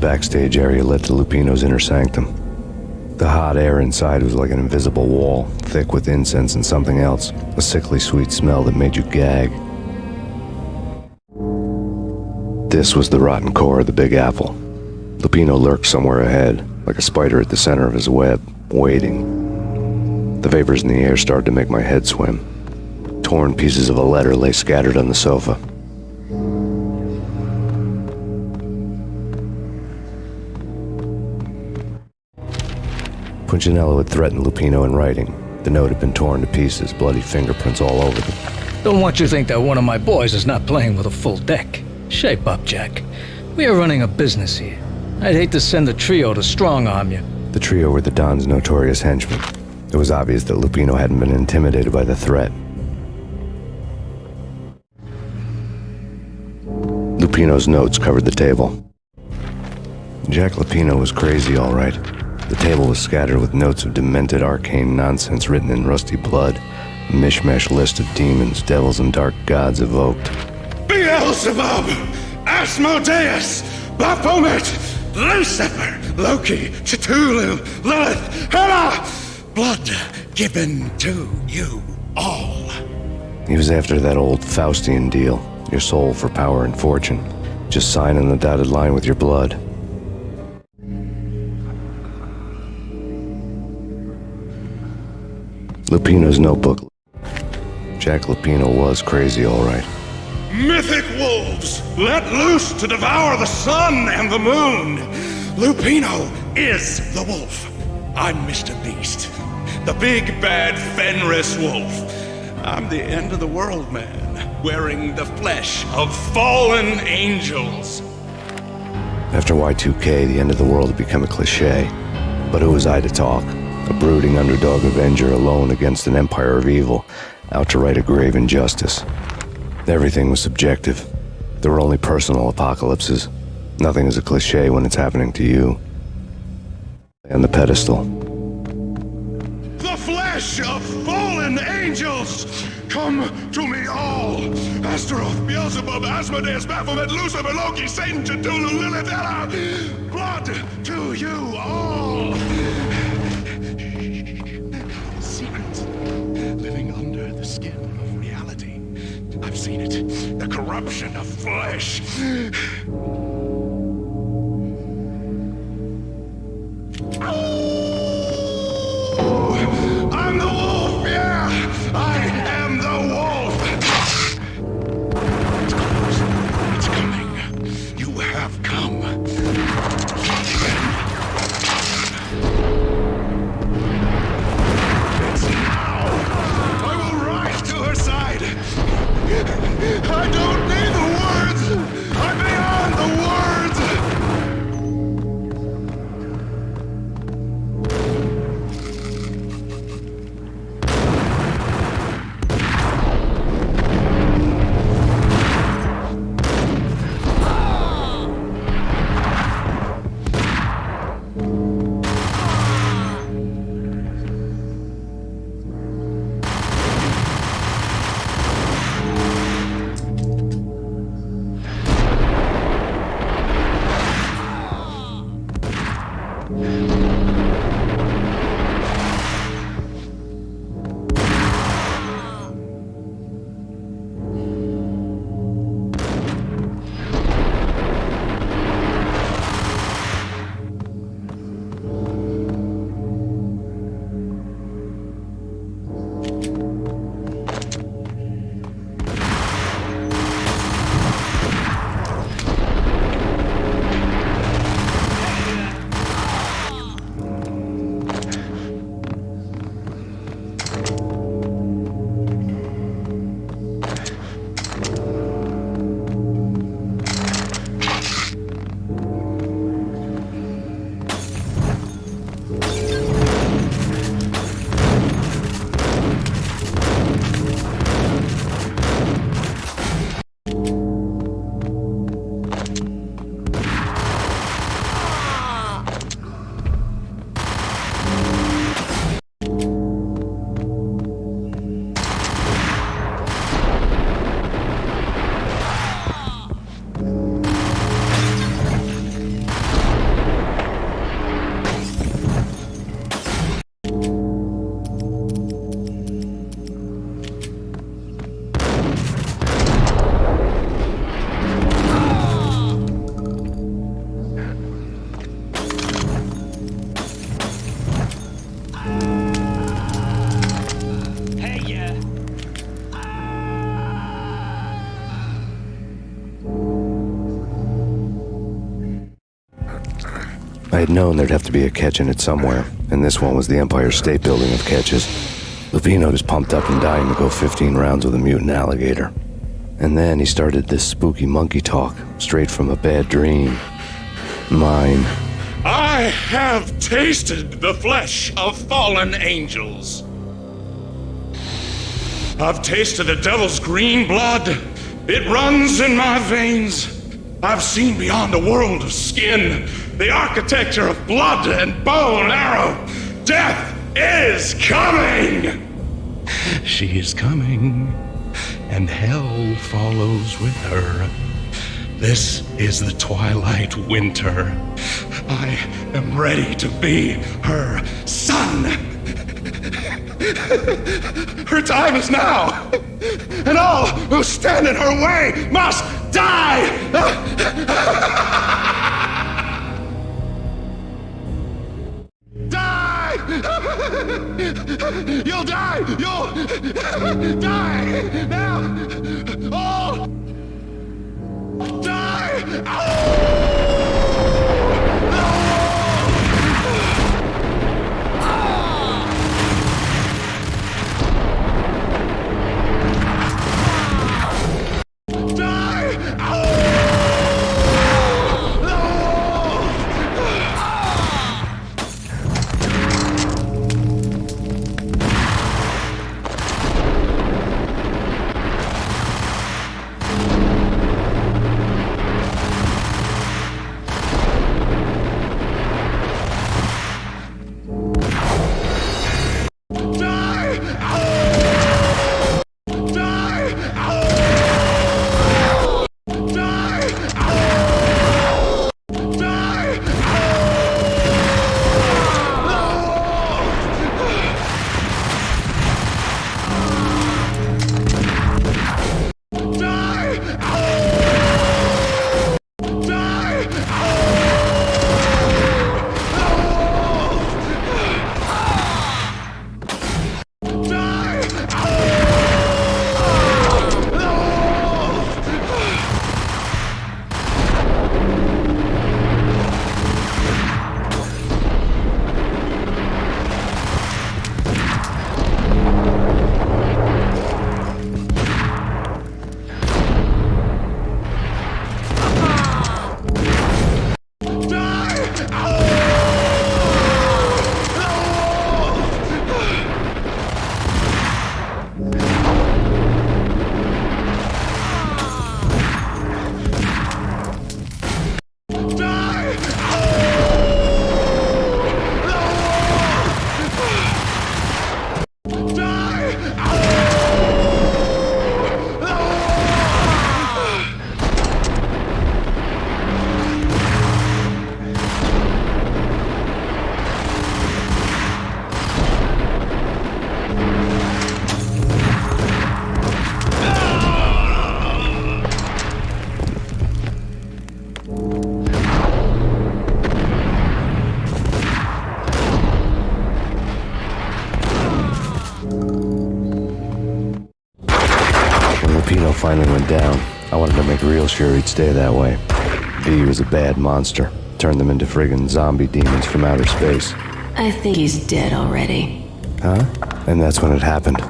backstage area led to Lupino's inner sanctum. The hot air inside was like an invisible wall, thick with incense and something else, a sickly sweet smell that made you gag. This was the rotten core of the Big Apple. Lupino lurked somewhere ahead, like a spider at the center of his web, waiting. The vapors in the air started to make my head swim. Torn pieces of a letter lay scattered on the sofa. Punchinello had threatened Lupino in writing. The note had been torn to pieces, bloody fingerprints all over them. Don't want you to think that one of my boys is not playing with a full deck. Shape up, Jack. We are running a business here. I'd hate to send the trio to strong-arm you. The trio were the Don's notorious henchmen. It was obvious that Lupino hadn't been intimidated by the threat. Lupino's notes covered the table. Jack Lupino was crazy, all right. The table was scattered with notes of demented arcane nonsense written in rusty blood, a mishmash list of demons, devils, and dark gods evoked. Beelzebub, Asmodeus, Baphomet, Lucifer, Loki, Cthulhu, Lilith, Hela! Blood given to you all. He was after that old Faustian deal, your soul for power and fortune. Just sign on the dotted line with your blood. Lupino's notebook. Jack Lupino was crazy, all right. Mythic wolves, let loose to devour the sun and the moon. Lupino is the wolf. I'm Mr. Beast, the big bad Fenris wolf. I'm the end of the world man, wearing the flesh of fallen angels. After Y2K, the end of the world had become a cliche. But who was I to talk? A brooding underdog avenger alone against an empire of evil, out to right a grave injustice. Everything was subjective. There were only personal apocalypses. Nothing is a cliche when it's happening to you. On the pedestal. The flesh of fallen angels! Come to me all! Astaroth, Beelzebub, Asmodeus, Baphomet, Lucifer, Loki, Satan, Cthulhu, Lilith, Hela! Blood to you all! Secrets living under the skin of reality. I've seen it. The corruption of flesh. I'm the wolf, yeah! I am the wolf! It's close. It's coming. You have come. It's now! I will rise to her side! I don't need the words! I'm beyond the words! I had known there'd have to be a catch in it somewhere, and this one was the Empire State Building of catches. Lupino was pumped up and dying to go 15 rounds with a mutant alligator. And then he started this spooky monkey talk, straight from a bad dream. Mine. I have tasted the flesh of fallen angels. I've tasted the devil's green blood. It runs in my veins. I've seen beyond a world of skin, the architecture of blood and bow and arrow. Death is coming! She is coming, and hell follows with her. This is the twilight winter. I am ready to be her son. Her time is now, and all who stand in her way must die! Die! You'll die! You'll die! Now! All die! Finally went down. I wanted to make real sure he'd stay that way. V was a bad monster. Turned them into friggin' zombie demons from outer space. I think he's dead already. Huh? And that's when it happened.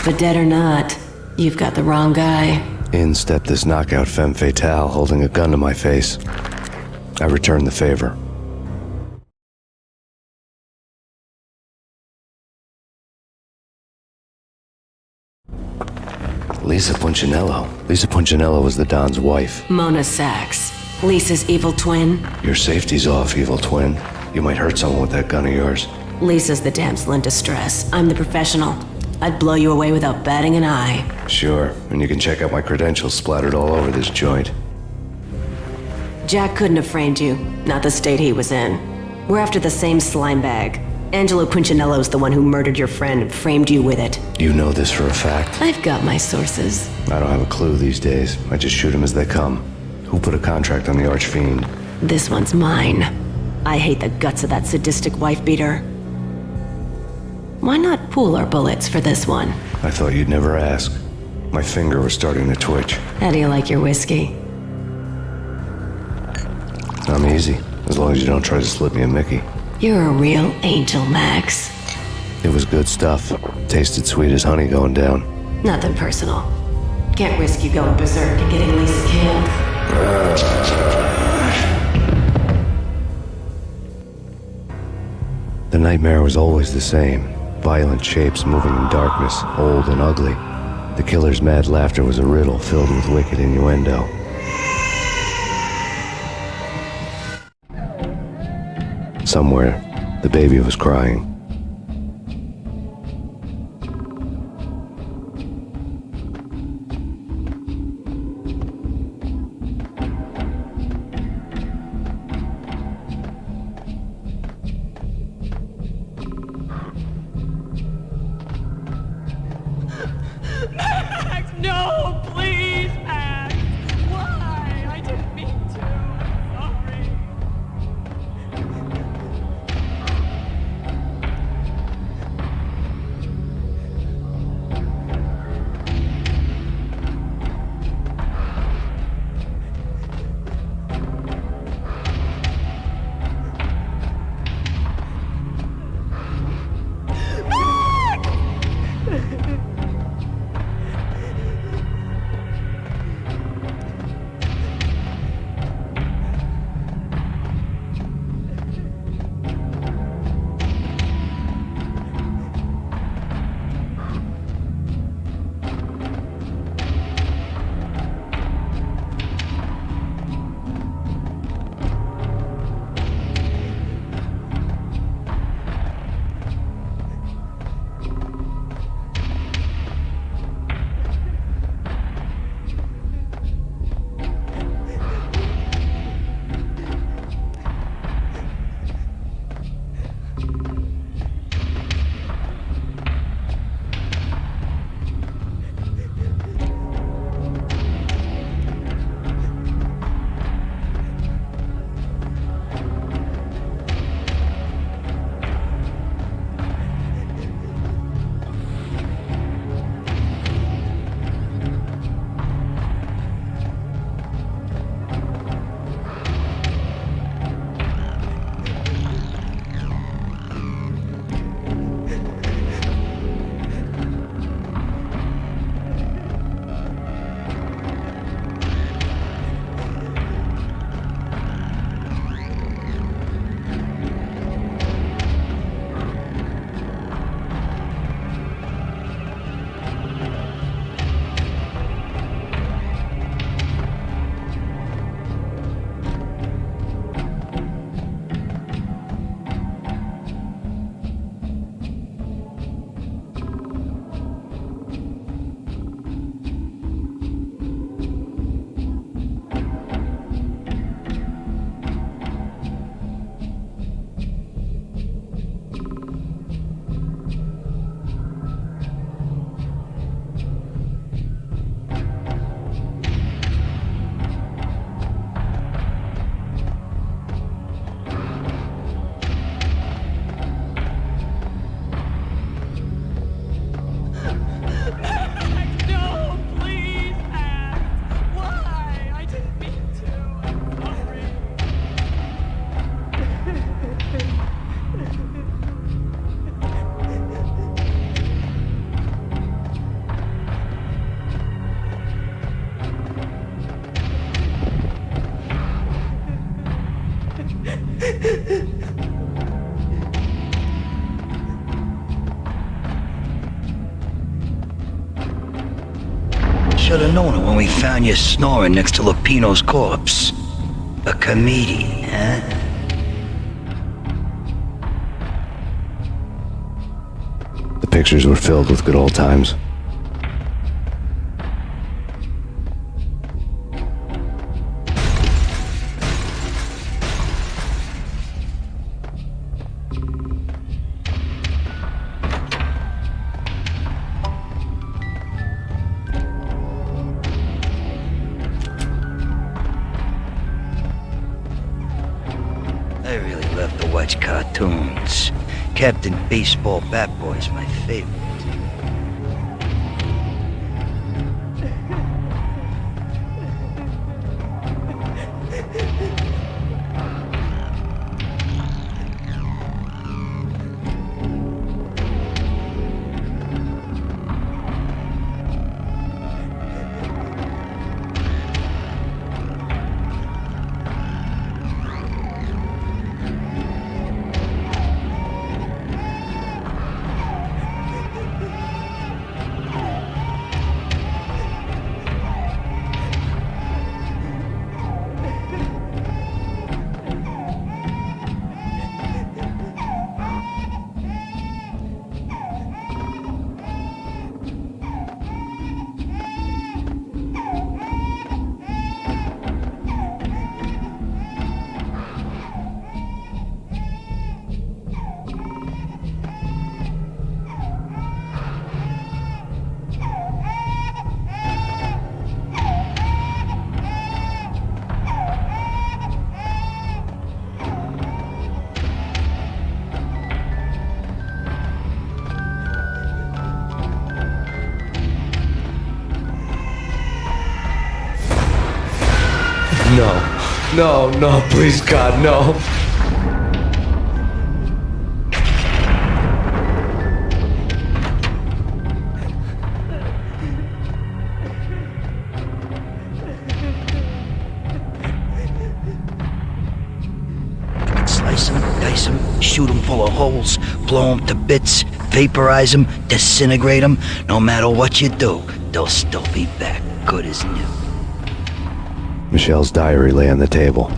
But dead or not, you've got the wrong guy. In stepped this knockout femme fatale holding a gun to my face. I returned the favor. Lisa Punchinello. Lisa Punchinello was the Don's wife. Mona Sachs. Lisa's evil twin. Your safety's off, evil twin. You might hurt someone with that gun of yours. Lisa's the damsel in distress. I'm the professional. I'd blow you away without batting an eye. Sure, and you can check out my credentials splattered all over this joint. Jack couldn't have framed you. Not the state he was in. We're after the same slime bag. Angelo Punchinello's the one who murdered your friend and framed you with it. You know this for a fact? I've got my sources. I don't have a clue these days. I just shoot them as they come. Who put a contract on the Archfiend? This one's mine. I hate the guts of that sadistic wife-beater. Why not pool our bullets for this one? I thought you'd never ask. My finger was starting to twitch. How do you like your whiskey? I'm easy. As long as you don't try to slip me a Mickey. You're a real angel, Max. It was good stuff. Tasted sweet as honey going down. Nothing personal. Can't risk you going berserk and getting Lisa killed. The nightmare was always the same. Violent shapes moving in darkness, old and ugly. The killer's mad laughter was a riddle filled with wicked innuendo. Somewhere, the baby was crying. Max, no, please, Max. Why? I didn't mean to. I'm sorry. Should have known it when we found you snoring next to Lupino's corpse. A comedian, huh? The pictures were filled with good old times. I really love to watch cartoons. Captain Baseball Bat Boy's my favorite. No, please, God, no. Slice them, dice them, shoot them full of holes, blow them to bits, vaporize them, disintegrate them. No matter what you do, they'll still be back good as new. Michelle's diary lay on the table.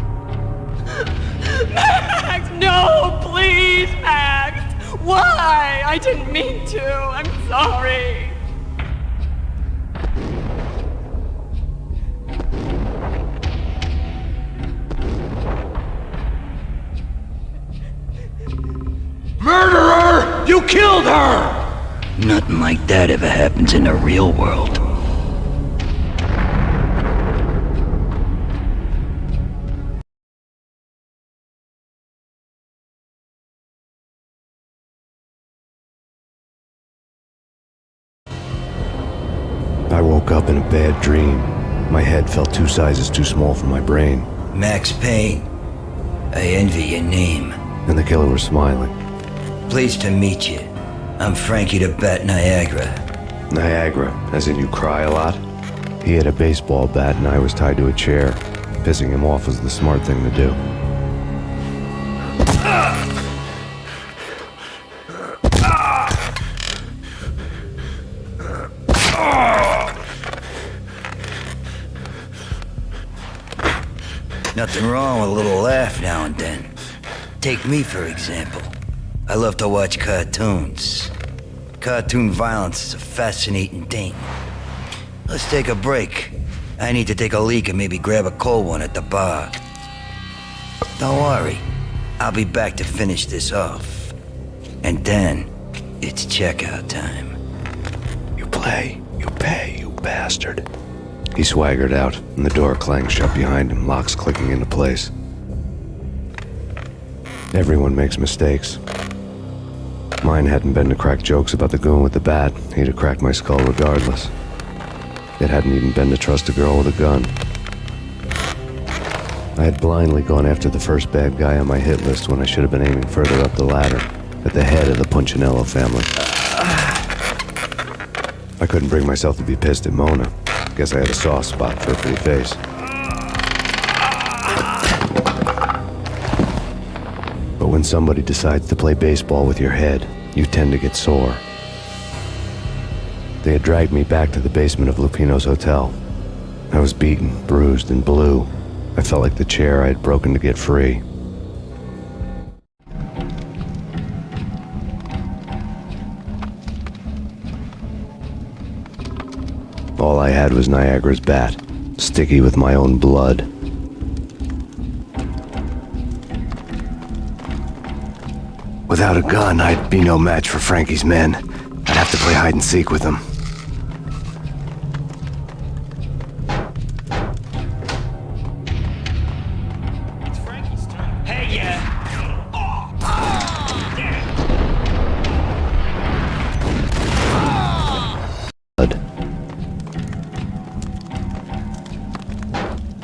Max, no, please, Max. Why? I didn't mean to. I'm sorry. Murderer! You killed her! Nothing like that ever happens in the real world. I woke up in a bad dream. My head felt 2 sizes too small for my brain. Max Payne. I envy your name. And the killer was smiling. Pleased to meet you. I'm Frankie the Bat Niagara. Niagara, as in you cry a lot? He had a baseball bat and I was tied to a chair. Pissing him off was the smart thing to do. Nothing wrong with a little laugh now and then. Take me, for example. I love to watch cartoons. Cartoon violence is a fascinating thing. Let's take a break. I need to take a leak and maybe grab a cold one at the bar. Don't worry. I'll be back to finish this off. And then, it's checkout time. You play, you pay, you bastard. He swaggered out, and the door clanged shut behind him, locks clicking into place. Everyone makes mistakes. Mine hadn't been to crack jokes about the goon with the bat. He'd have cracked my skull regardless. It hadn't even been to trust a girl with a gun. I had blindly gone after the first bad guy on my hit list when I should have been aiming further up the ladder, at the head of the Punchinello family. I couldn't bring myself to be pissed at Mona. Guess I had a soft spot for a pretty face. But when somebody decides to play baseball with your head, you tend to get sore. They had dragged me back to the basement of Lupino's hotel. I was beaten, bruised, and blue. I felt like the chair I had broken to get free. All I had was Niagara's bat, sticky with my own blood. Without a gun, I'd be no match for Frankie's men. I'd have to play hide and seek with them. Hey, yeah.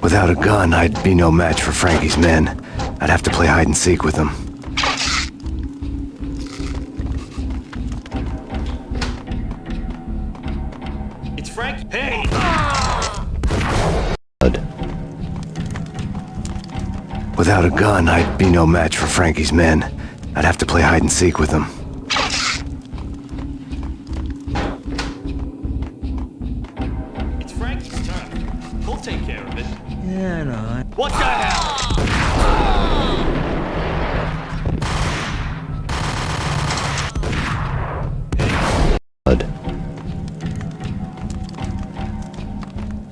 Without a gun, I'd be no match for Frankie's men. I'd have to play hide and seek with them. It's Frankie. Hey! Without a gun, I'd be no match for Frankie's men. I'd have to play hide and seek with them. It's Frankie's turn. We'll take care of it. Yeah, no. What the hell?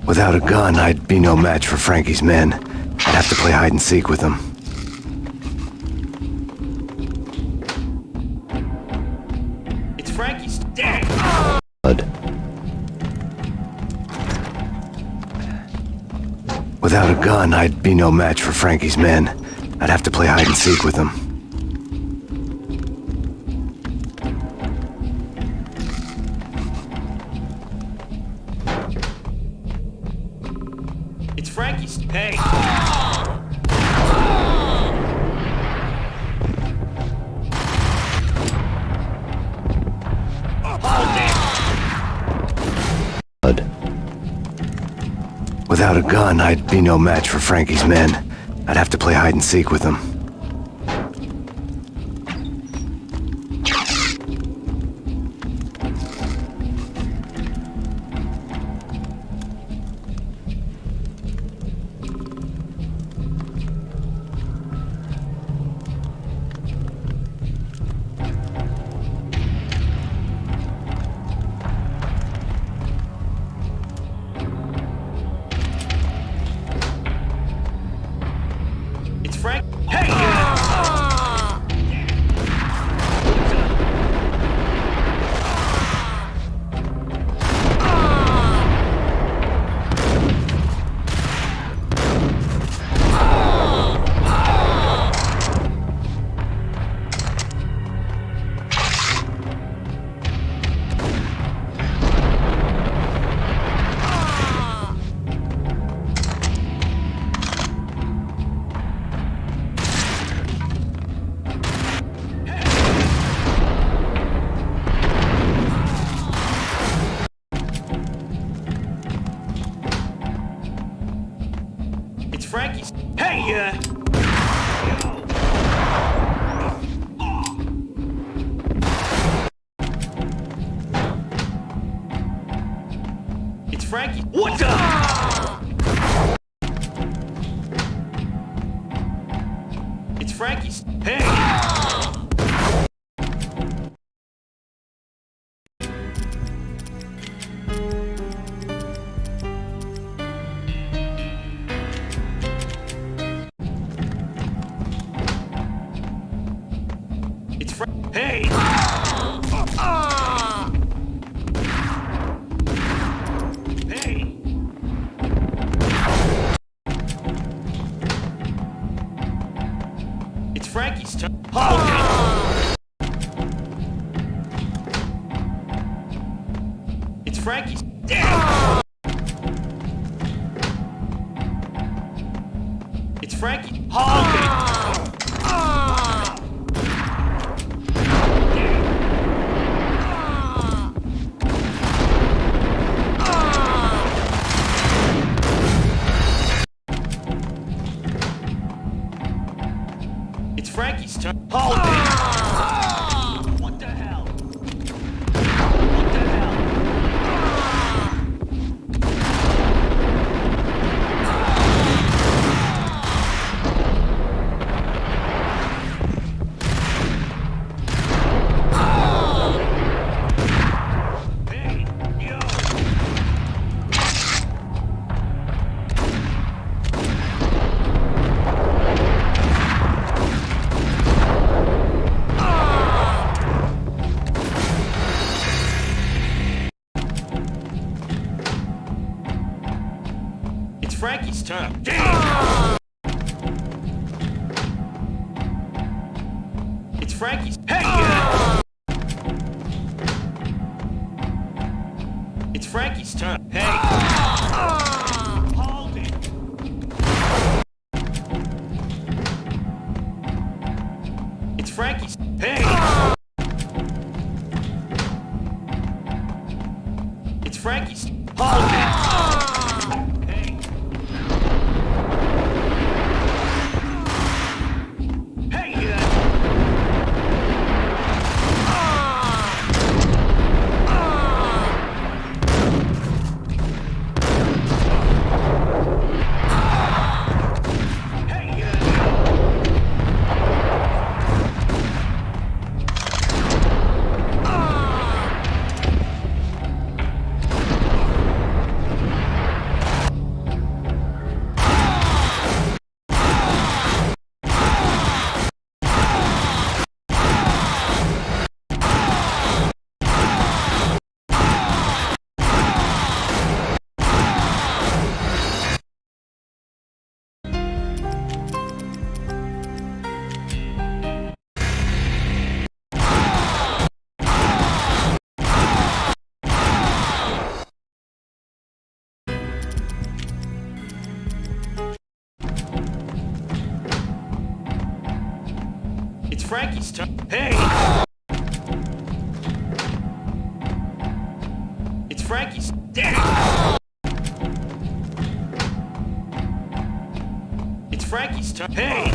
Without a gun, I'd be no match for Frankie's men. I'd have to play hide and seek with them. It's Frankie's. Damn! Without a gun, I'd be no match for Frankie's men. I'd have to play hide and seek with them. It's Frankie's. Hey! Without a gun, I'd be no match for Frankie's men. I'd have to play hide and seek with them. Frankie's. Hey, It's Frankie. What's up? It's Frankie's. Hey! Hey! Hey! It's Frankie's turn. Hold it! It's Frankie's. Damn! It's Frankie. Hold it! It's Frankie's turn. Hold it! What the hell? What the hell? Hey, yo! It's Frankie's turn. Damn! It's Frankie's. Hey! It's Frankie's turn. Hey! Hold it! It's Frankie's. Hey! It's Frankie's. Hold it! Hey! Hey! It's Frankie's turn. Hey! It's Frankie's. Damn! Hey!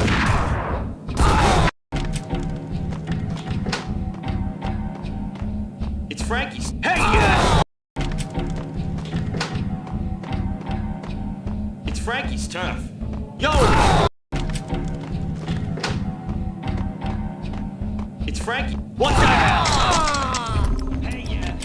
It's Frankie's. Hey! It's Frankie's turf. Yo! It's Frankie. What the hell? Hey, yeah.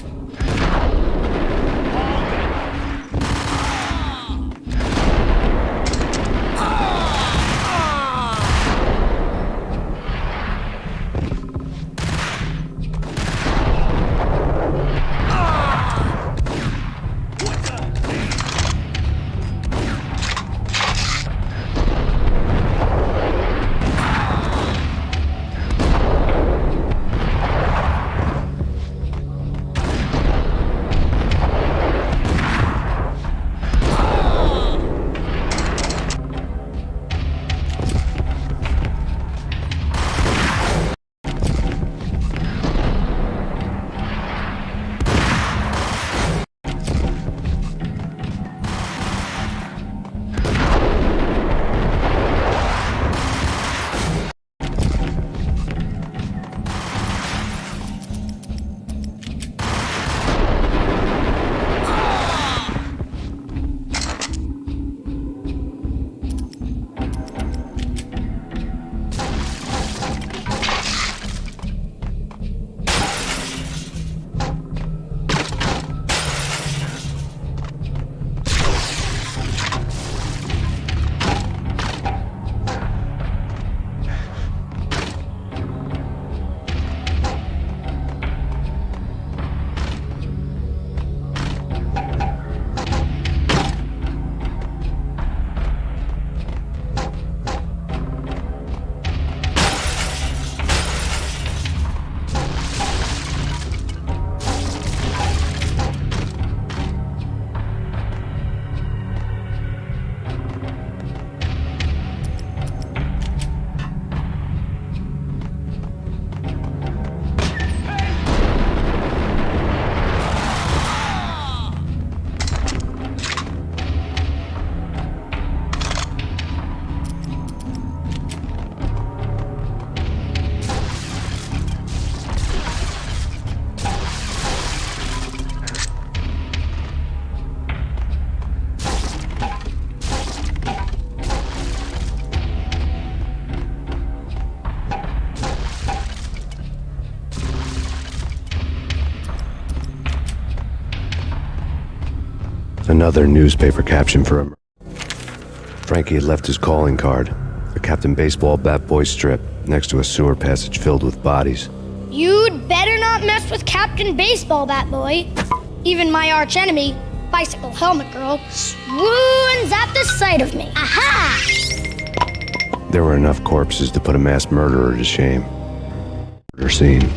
Another newspaper caption for him. Frankie had left his calling card, a Captain Baseball bat boy strip, next to a sewer passage filled with bodies. You'd better not mess with Captain Baseball Bat Boy. Even my archenemy, Bicycle Helmet Girl, swoons at the sight of me. Aha! There were enough corpses to put a mass murderer to shame. Murder scene.